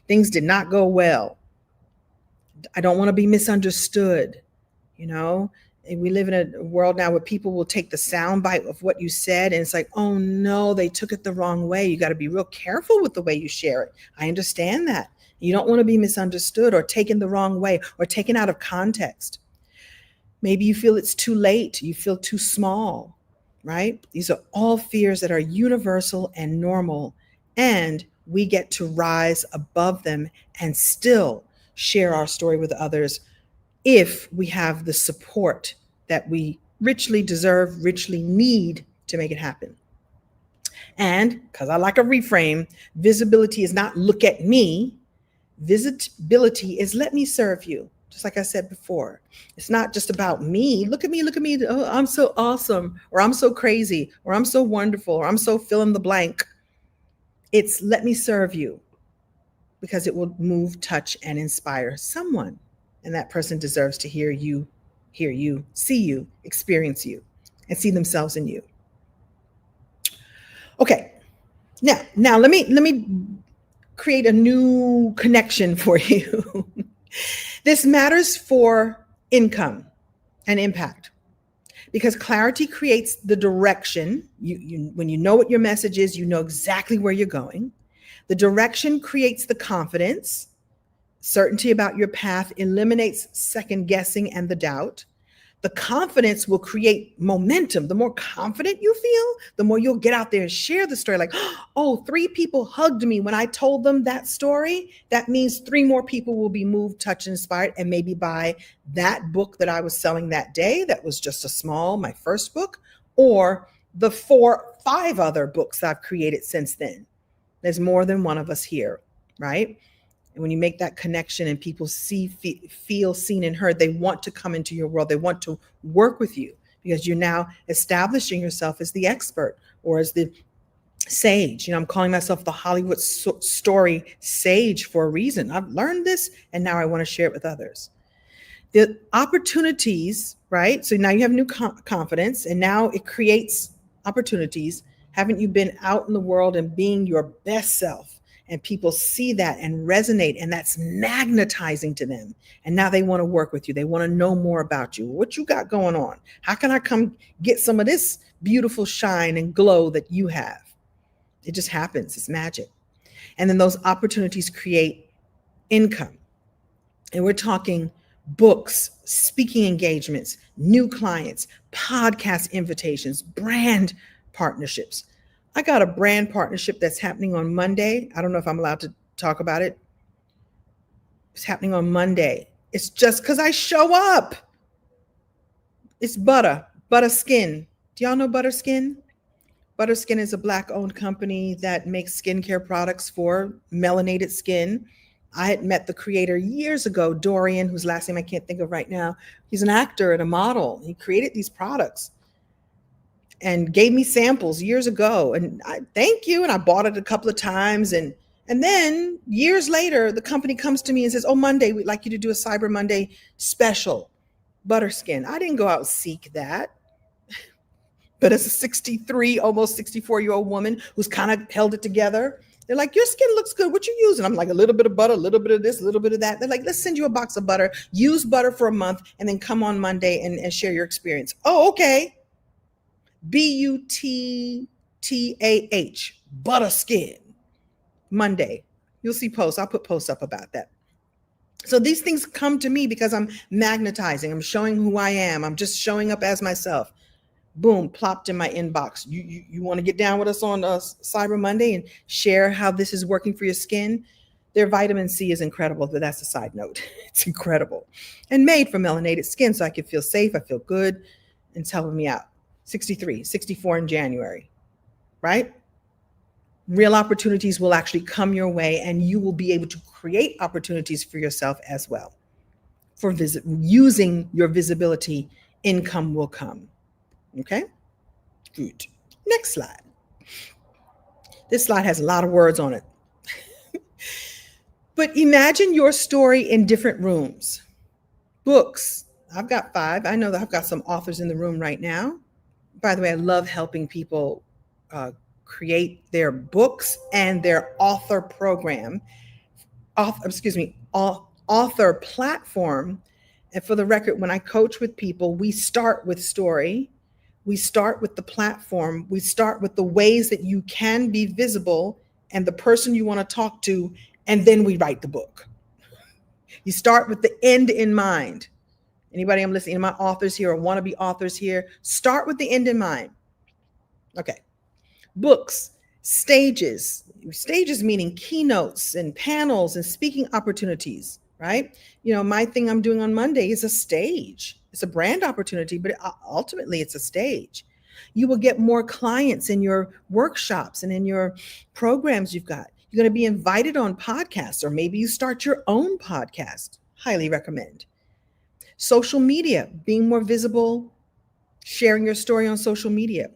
Things did not go well. I don't want to be misunderstood. And we live in a world now where people will take the soundbite of what you said and it's like, oh no, they took it the wrong way. You got to be real careful with the way you share it. I understand that. You don't want to be misunderstood or taken the wrong way or taken out of context. Maybe you feel it's too late. You feel too small, right? These are all fears that are universal and normal, and we get to rise above them and still share our story with others if we have the support that we richly deserve, richly need to make it happen. And because I like a reframe, visibility is not look at me. Visibility is let me serve you. Just like I said before, it's not just about me. Look at me. Oh, I'm so awesome, or I'm so crazy, or I'm so wonderful, or I'm so fill in the blank. It's let me serve you because it will move, touch, and inspire someone. And that person deserves to hear you, see you, experience you, and see themselves in you. Okay. Now let me create a new connection for you. This matters for income and impact because clarity creates the direction. When you know what your message is, you know exactly where you're going. The direction creates the confidence. Certainty about your path eliminates second guessing and the doubt. The confidence will create momentum. The more confident you feel, the more you'll get out there and share the story. Like, oh, 3 people hugged me when I told them that story. That means 3 more people will be moved, touched, inspired, and maybe buy that book that I was selling that day. That was just my first book, or the 4-5 other books I've created since then. There's more than one of us here, right? And when you make that connection and people feel seen and heard, they want to come into your world. They want to work with you because you're now establishing yourself as the expert or as the sage. I'm calling myself the Hollywood story sage for a reason. I've learned this and now I want to share it with others. The opportunities, right? So now you have new confidence and now it creates opportunities. Haven't you been out in the world and being your best self? And people see that and resonate, and that's magnetizing to them. And now they want to work with you. They want to know more about you. What you got going on? How can I come get some of this beautiful shine and glow that you have? It just happens. It's magic. And then those opportunities create income. And we're talking books, speaking engagements, new clients, podcast invitations, brand partnerships. I got a brand partnership that's happening on Monday. I don't know if I'm allowed to talk about it. It's happening on Monday. It's just because I show up. It's Butter Skin. Do y'all know Butter Skin? Butter Skin is a Black owned company that makes skincare products for melanated skin. I had met the creator years ago, Dorian, whose last name I can't think of right now. He's an actor and a model. He created these products and gave me samples years ago. And I thank you. And I bought it a couple of times. And then years later, the company comes to me and says, "Oh, Monday, we'd like you to do a Cyber Monday special, Butter Skin." I didn't go out and seek that. But as a 63, almost 64-year-old woman who's kind of held it together, they're like, "Your skin looks good. What you using?" I'm like, "A little bit of butter, a little bit of this, a little bit of that." They're like, "Let's send you a box of butter. Use butter for a month and then come on Monday and share your experience." Oh, okay. Buttah, Butter Skin. Monday. You'll see posts. I'll put posts up about that. So these things come to me because I'm magnetizing. I'm showing who I am. I'm just showing up as myself. Boom, plopped in my inbox. You want to get down with us on Cyber Monday and share how this is working for your skin? Their vitamin C is incredible, but that's a side note. It's incredible. And made for melanated skin so I can feel safe, I feel good, and it's helping me out. 63, 64 in January, right? Real opportunities will actually come your way, and you will be able to create opportunities for yourself as well. For using your visibility, income will come. Okay, good. Next slide. This slide has a lot of words on it. But imagine your story in different rooms. Books. I've got 5. I know that I've got some authors in the room right now. By the way, I love helping people create their books and their author program. Author platform. And for the record, when I coach with people, we start with story. We start with the platform. We start with the ways that you can be visible and the person you want to talk to, and then we write the book. You start with the end in mind. Anybody I'm listening to, my authors here or wannabe authors here, start with the end in mind. Okay. Books, stages meaning keynotes and panels and speaking opportunities, right? My thing I'm doing on Monday is a stage. It's a brand opportunity, but ultimately it's a stage. You will get more clients in your workshops and in your programs you've got. You're going to be invited on podcasts, or maybe you start your own podcast. Highly recommend. Social media, being more visible, sharing your story on social media.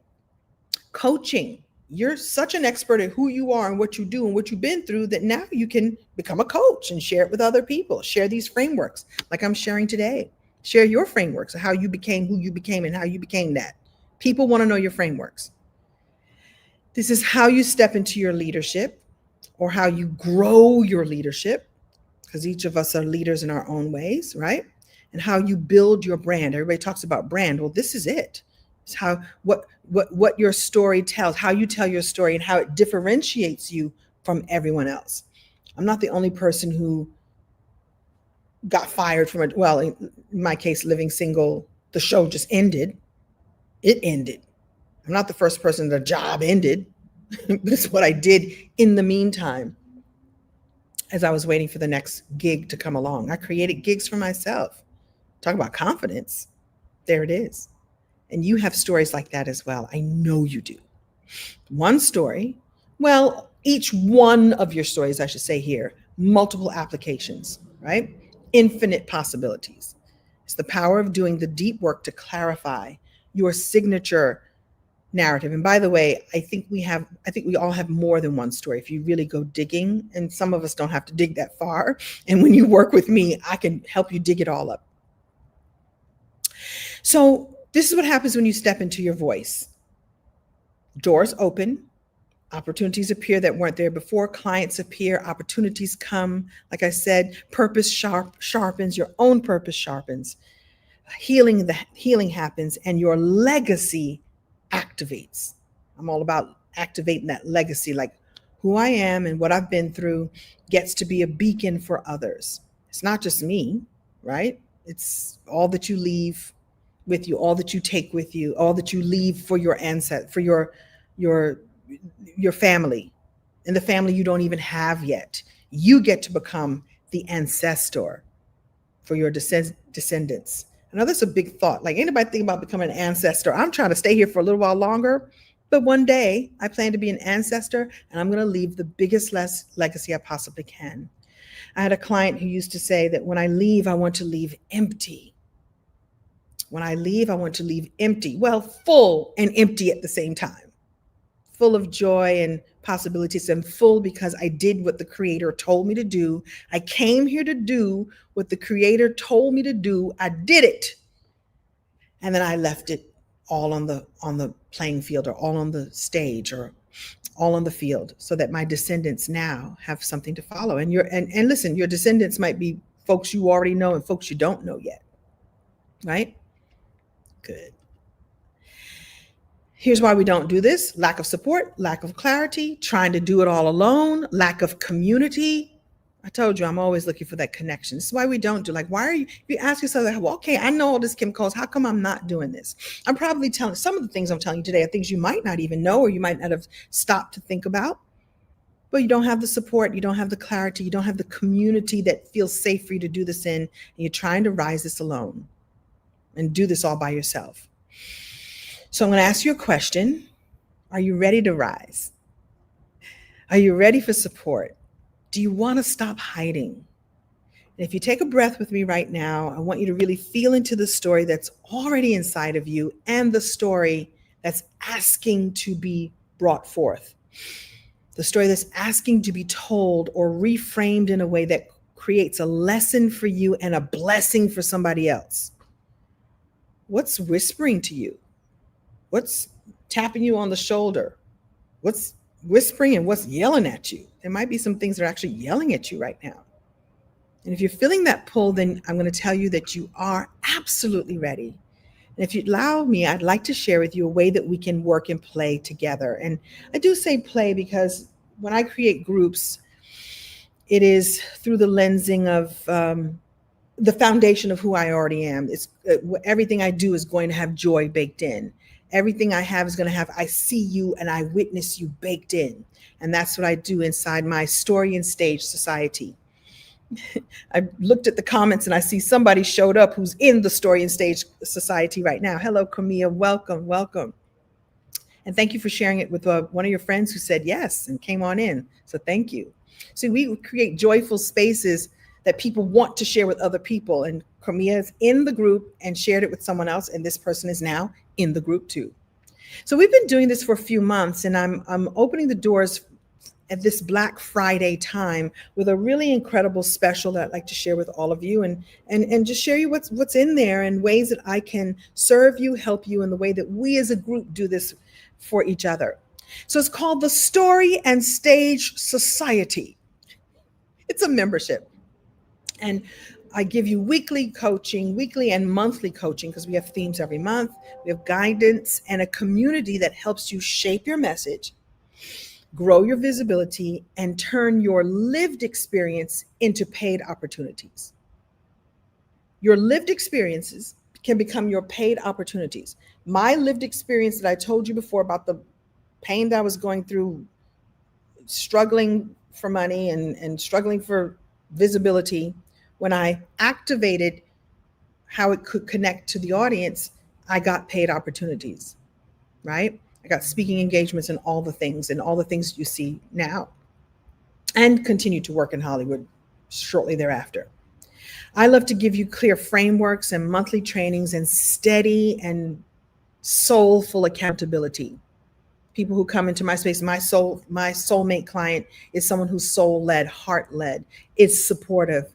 Coaching. You're such an expert at who you are and what you do and what you've been through that now you can become a coach and share it with other people. Share these frameworks like I'm sharing today. Share your frameworks of how you became who you became and how you became that. People want to know your frameworks. This is how you step into your leadership or how you grow your leadership, because each of us are leaders in our own ways, right? And how you build your brand. Everybody talks about brand. Well, this is it. It's how what your story tells, how you tell your story and how it differentiates you from everyone else. I'm not the only person who got fired from in my case, living single, the show just ended. It ended. I'm not the first person the job ended, but it's what I did in the meantime as I was waiting for the next gig to come along. I created gigs for myself. Talk about confidence. There it is. And you have stories like that as well. I know you do. One story, well, each one of your stories, I should say here, multiple applications, right? Infinite possibilities. It's the power of doing the deep work to clarify your signature narrative. And by the way, I think we all have more than one story if you really go digging, and some of us don't have to dig that far. And when you work with me, I can help you dig it all up. So this is what happens when you step into your voice. Doors open, opportunities appear that weren't there before, clients appear, opportunities come. Like I said, purpose sharpens, your own purpose sharpens. Healing happens, and your legacy activates. I'm all about activating that legacy, like who I am and what I've been through gets to be a beacon for others. It's not just me, right? It's all that you leave with you, all that you take with you, all that you leave for your ancestors, for your your family, and the family you don't even have yet. You get to become the ancestor for your descendants. I know that's a big thought. Like, anybody think about becoming an ancestor? I'm trying to stay here for a little while longer, but one day I plan to be an ancestor, and I'm going to leave the biggest legacy I possibly can. I had a client who used to say that when I leave, I want to leave empty. When I leave, I want to leave empty. Well, full and empty at the same time. Full of joy and possibilities, and full because I did what the Creator told me to do. I came here to do what the Creator told me to do. I did it. And then I left it all on the playing field, or all on the stage, or all on the field, so that my descendants now have something to follow. And listen, your descendants might be folks you already know and folks you don't know yet. Right? Good. Here's why we don't do this: lack of support, lack of clarity, trying to do it all alone, lack of community. I told you, I'm always looking for that connection. This is why we don't do. Like, why are you? If you ask yourself, like, well, okay, I know all this chemicals. How come I'm not doing this? I'm probably telling some of the things I'm telling you today are things you might not even know, or you might not have stopped to think about. But you don't have the support, you don't have the clarity, you don't have the community that feels safe for you to do this in, and you're trying to rise this alone and do this all by yourself. So I'm going to ask you a question. Are you ready to rise? Are you ready for support? Do you want to stop hiding? And if you take a breath with me right now, I want you to really feel into the story that's already inside of you, and the story that's asking to be brought forth. The story that's asking to be told or reframed in a way that creates a lesson for you and a blessing for somebody else. What's whispering to you? What's tapping you on the shoulder? What's whispering and what's yelling at you? There might be some things that are actually yelling at you right now. And if you're feeling that pull, then I'm going to tell you that you are absolutely ready. And if you'd allow me, I'd like to share with you a way that we can work and play together. And I do say play because when I create groups, it is through the lensing of the foundation of who I already am. It's everything I do is going to have joy baked in. Everything I have is going to have I see you and I witness you baked in. And that's what I do inside my Story and Stage Society. I looked at the comments and I see somebody showed up who's in the Story and Stage Society right now. Hello, Camilla. Welcome, welcome. And thank you for sharing it with one of your friends who said yes and came on in. So thank you. See, we create joyful spaces that people want to share with other people. And Camilla is in the group and shared it with someone else. And this person is now in the group too. So we've been doing this for a few months, and I'm opening the doors at this Black Friday time with a really incredible special that I'd like to share with all of you, and just share you what's in there and ways that I can serve you, help you in the way that we as a group do this for each other. So it's called the Story and Stage Society. It's a membership. And I give you weekly and monthly coaching, because we have themes every month. We have guidance and a community that helps you shape your message, grow your visibility, and turn your lived experience into paid opportunities. Your lived experiences can become your paid opportunities. My lived experience that I told you before about the pain that I was going through, struggling for money and struggling for visibility, when I activated how it could connect to the audience, I got paid opportunities, right? I got speaking engagements and all the things you see now, and continue to work in Hollywood shortly thereafter. I love to give you clear frameworks and monthly trainings and steady and soulful accountability. People who come into my space, my soulmate client is someone who's soul-led, heart-led, is supportive.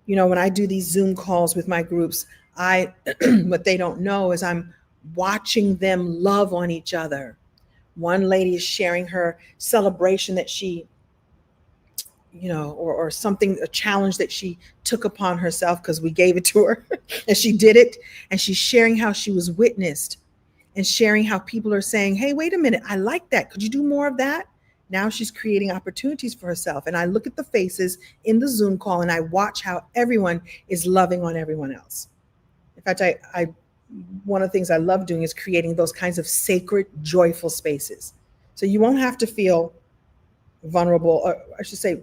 You know, when I do these Zoom calls with my groups, what they don't know is I'm watching them love on each other. One lady is sharing her celebration that she, or something, a challenge that she took upon herself because we gave it to her and she did it. And she's sharing how she was witnessed and sharing how people are saying, hey, wait a minute, I like that. Could you do more of that? Now she's creating opportunities for herself. And I look at the faces in the Zoom call and I watch how everyone is loving on everyone else. In fact, I one of the things I love doing is creating those kinds of sacred, joyful spaces. So you won't have to feel vulnerable, or I should say,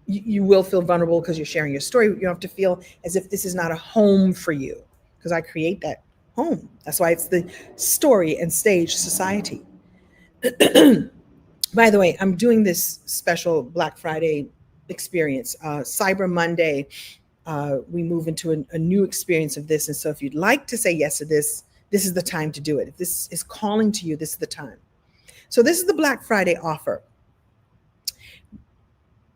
you will feel vulnerable because you're sharing your story. You don't have to feel as if this is not a home for you, because I create that home. That's why it's the Story and Stage Society. By the way, I'm doing this special Black Friday experience. Cyber Monday, we move into a new experience of this. And so if you'd like to say yes to this, this is the time to do it. If this is calling to you, this is the time. So this is the Black Friday offer.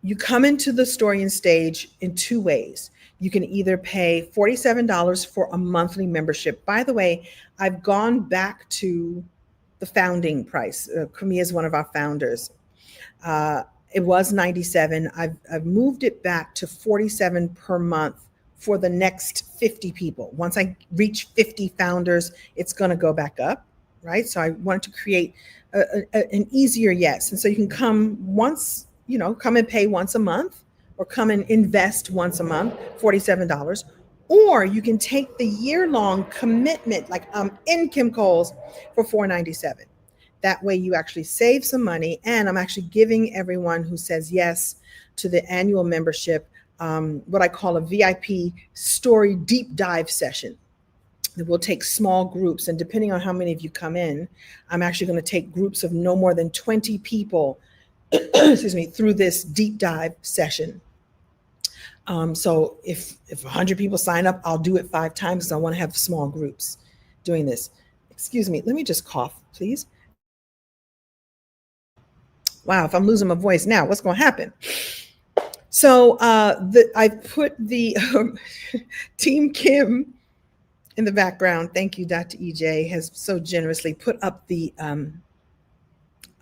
You come into the Story and Stage in two ways. You can either pay $47 for a monthly membership. By the way, I've gone back to the founding price. Kumi is one of our founders. It was 97. I've moved it back to 47 per month for the next 50 people. Once I reach 50 founders, it's going to go back up, right? So I wanted to create an easier yes. And so you can come once, come and pay once a month, or come and invest once a month, $47. Or you can take the year-long commitment, like I'm in Kim Coles, for $497. That way you actually save some money. And I'm actually giving everyone who says yes to the annual membership what I call a VIP story deep dive session. We'll take small groups, and depending on how many of you come in, I'm actually going to take groups of no more than 20 people excuse me, through this deep dive session. So if 100 people sign up, I'll do it 5 times, because I want to have small groups doing this. Excuse me, let me just cough, please. Wow, if I'm losing my voice now, what's going to happen? So I put the Team Kim in the background. Thank you, Dr. EJ, has so generously put up the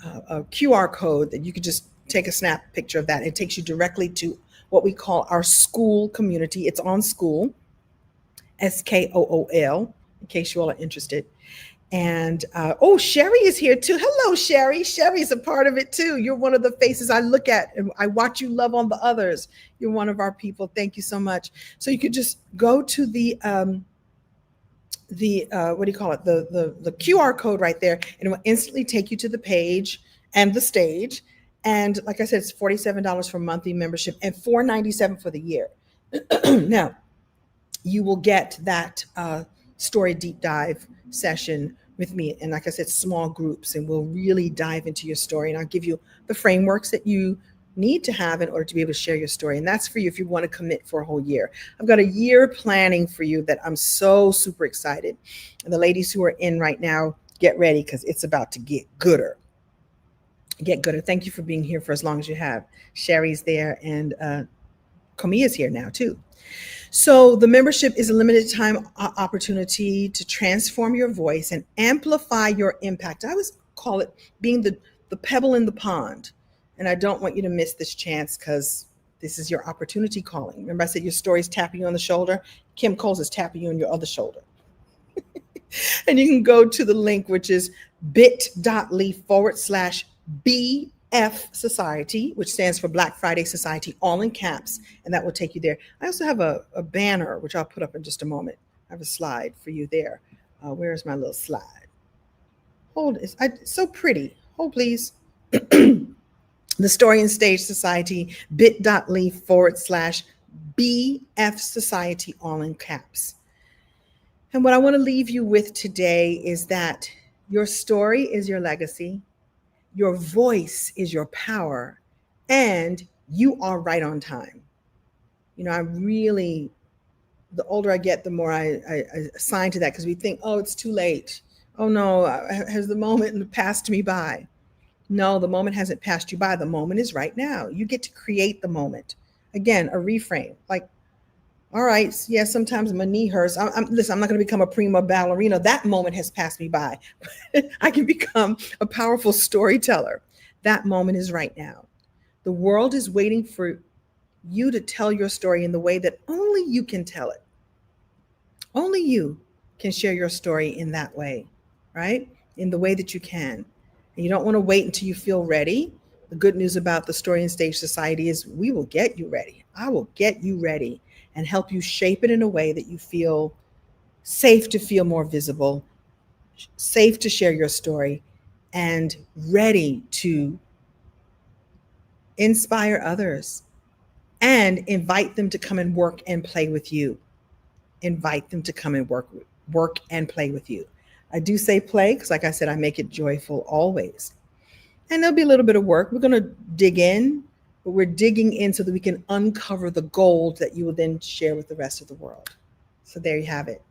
a QR code that you could just take a snap picture of that. It takes you directly to what we call our school community. It's on School, SKOOL, in case you all are interested. And Sherry is here too. Hello, Sherry. Sherry's a part of it too. You're one of the faces I look at and I watch you love on the others. You're one of our people. Thank you so much. So you could just go to the what do you call it? The QR code right there, and it will instantly take you to the page and the stage. And like I said, it's $47 for monthly membership and $497 for the year. Now, you will get that story deep dive session with me. And like I said, small groups, and we'll really dive into your story. And I'll give you the frameworks that you need to have in order to be able to share your story. And that's for you if you want to commit for a whole year. I've got a year planning for you that I'm so super excited. And the ladies who are in right now, get ready, because it's about to get gooder. Get gooder. Thank you for being here for as long as you have. Sherry's there, and Komia's here now too. So the membership is a limited time opportunity to transform your voice and amplify your impact. I always call it being the pebble in the pond. And I don't want you to miss this chance, because this is your opportunity calling. Remember I said your story's tapping you on the shoulder? Kim Coles is tapping you on your other shoulder. And you can go to the link, which is bit.ly/BF Society, which stands for Black Friday Society, all in caps, and that will take you there. I also have a banner, which I'll put up in just a moment. I have a slide for you there. Where's my little slide? Hold it. It's so pretty. Hold, please. The Story and Stage Society, bit.ly/BF Society, all in caps. And what I want to leave you with today is that your story is your legacy. Your voice is your power, and you are right on time. The older I get, the more I assign to that, because we think, oh, it's too late. Oh no, has the moment passed me by? No, the moment hasn't passed you by. The moment is right now. You get to create the moment. Again, a reframe. Like, all right, yeah, sometimes my knee hurts. Listen, I'm not going to become a prima ballerina. That moment has passed me by. I can become a powerful storyteller. That moment is right now. The world is waiting for you to tell your story in the way that only you can tell it. Only you can share your story in that way, right? In the way that you can. And you don't want to wait until you feel ready, The good news about the Story and Stage Society is we will get you ready. I will get you ready and help you shape it in a way that you feel safe to feel more visible, safe to share your story, and ready to inspire others and invite them to come and work and play with you. Invite them to come and work and play with you. I do say play because, like I said, I make it joyful always. And there'll be a little bit of work. We're going to dig in, but we're digging in so that we can uncover the gold that you will then share with the rest of the world. So there you have it.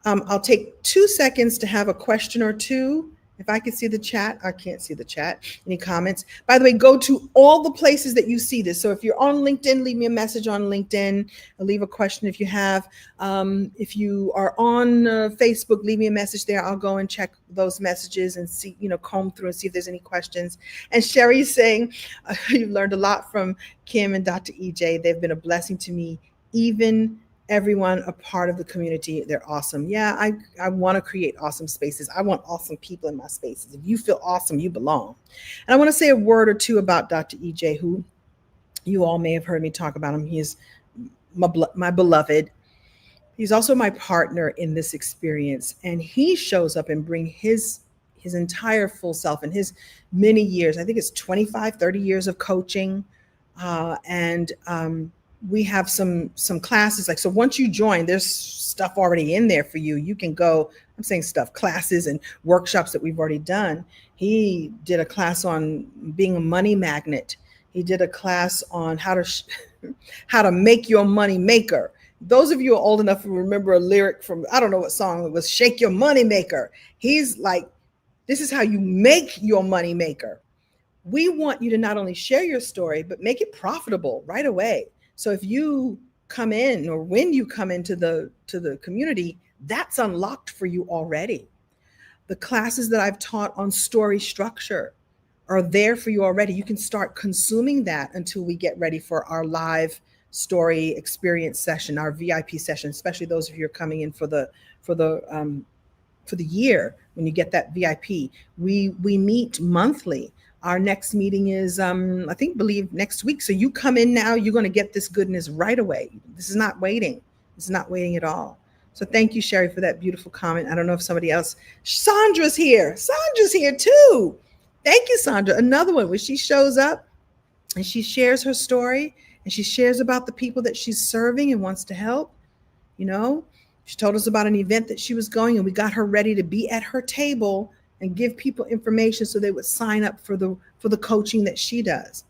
I'll take 2 seconds to have a question or two. If I can see the chat, I can't see the chat. Any comments? By the way, go to all the places that you see this. So if you're on LinkedIn, leave me a message on LinkedIn. I'll leave a question if you have. If you are on Facebook, leave me a message there. I'll go and check those messages and see, comb through and see if there's any questions. And Sherry's saying, you've learned a lot from Kim and Dr. EJ. They've been a blessing to me, even everyone a part of the community. They're awesome. Yeah, I want to create awesome spaces. I want awesome people in my spaces. If you feel awesome, you belong. And I want to say a word or two about Dr. EJ, who you all may have heard me talk about him. He is my beloved. He's also my partner in this experience. And he shows up and bring his entire full self and his many years. I think it's 25, 30 years of coaching. We have some classes. So once you join, there's stuff already in there for you. You can go, I'm saying stuff, classes and workshops that we've already done. He did a class on being a money magnet. He did a class on how to make your money maker. Those of you who are old enough to remember a lyric from, I don't know what song it was, Shake Your Money Maker. He's like, this is how you make your money maker. We want you to not only share your story, but make it profitable right away. So if you come in, or when you come into the community, that's unlocked for you already. The classes that I've taught on story structure are there for you already. You can start consuming that until we get ready for our live story experience session, our VIP session, especially those of you who are coming in for the year. When you get that VIP, we meet monthly. Our next meeting is, believe next week. So you come in now, you're going to get this goodness right away. This is not waiting. It's not waiting at all. So thank you, Sherry, for that beautiful comment. I don't know if somebody else, Sandra's here. Sandra's here too. Thank you, Sandra. Another one where she shows up and she shares her story and she shares about the people that she's serving and wants to help. She told us about an event that she was going, and we got her ready to be at her table and give people information so they would sign up for the coaching that she does.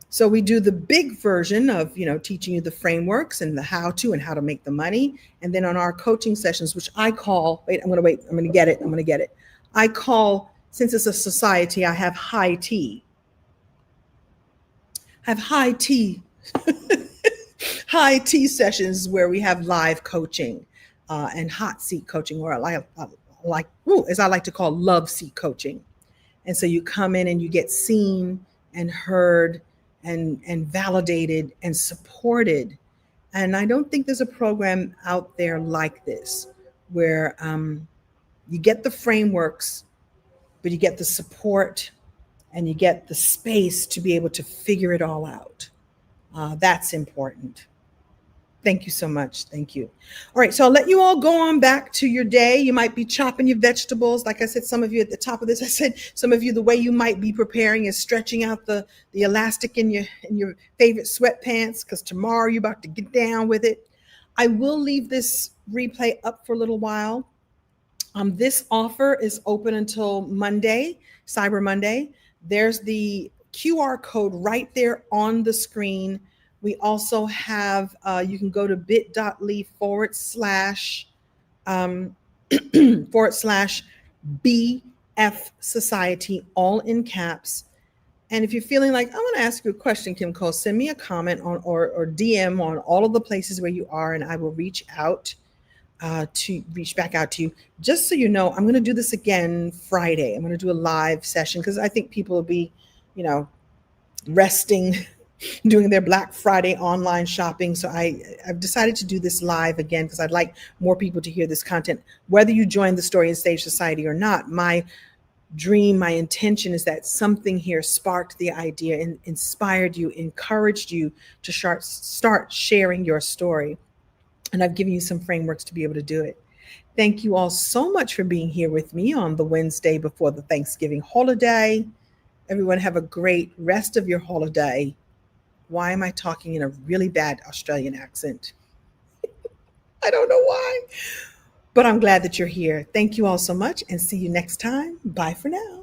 So we do the big version of, teaching you the frameworks and the how to make the money. And then on our coaching sessions, which I call, I'm going to get it. I call, since it's a society, I have high tea. High tea sessions where we have live coaching and hot seat coaching, or as I like to call, love seat coaching. And so you come in and you get seen and heard and validated and supported. And I don't think there's a program out there like this, where you get the frameworks, but you get the support and you get the space to be able to figure it all out. That's important. Thank you so much. Thank you. All right. So I'll let you all go on back to your day. You might be chopping your vegetables. Like I said, some of you at the top of this, I said, some of you, the way you might be preparing is stretching out the elastic in your favorite sweatpants, because tomorrow you're about to get down with it. I will leave this replay up for a little while. This offer is open until Monday, Cyber Monday. There's the QR code right there on the screen. We also have, you can go to bit.ly / BF Society, all in caps. And if you're feeling like, I want to ask you a question, Kim Cole, send me a comment on or DM on all of the places where you are, and I will reach back out to you. Just so you know, I'm going to do this again Friday. I'm going to do a live session because I think people will be, resting, doing their Black Friday online shopping. So I've decided to do this live again because I'd like more people to hear this content. Whether you join the Story and Stage Society or not, my dream, my intention is that something here sparked the idea and inspired you, encouraged you to start sharing your story. And I've given you some frameworks to be able to do it. Thank you all so much for being here with me on the Wednesday before the Thanksgiving holiday. Everyone, have a great rest of your holiday. Why am I talking in a really bad Australian accent? I don't know why, but I'm glad that you're here. Thank you all so much and see you next time. Bye for now.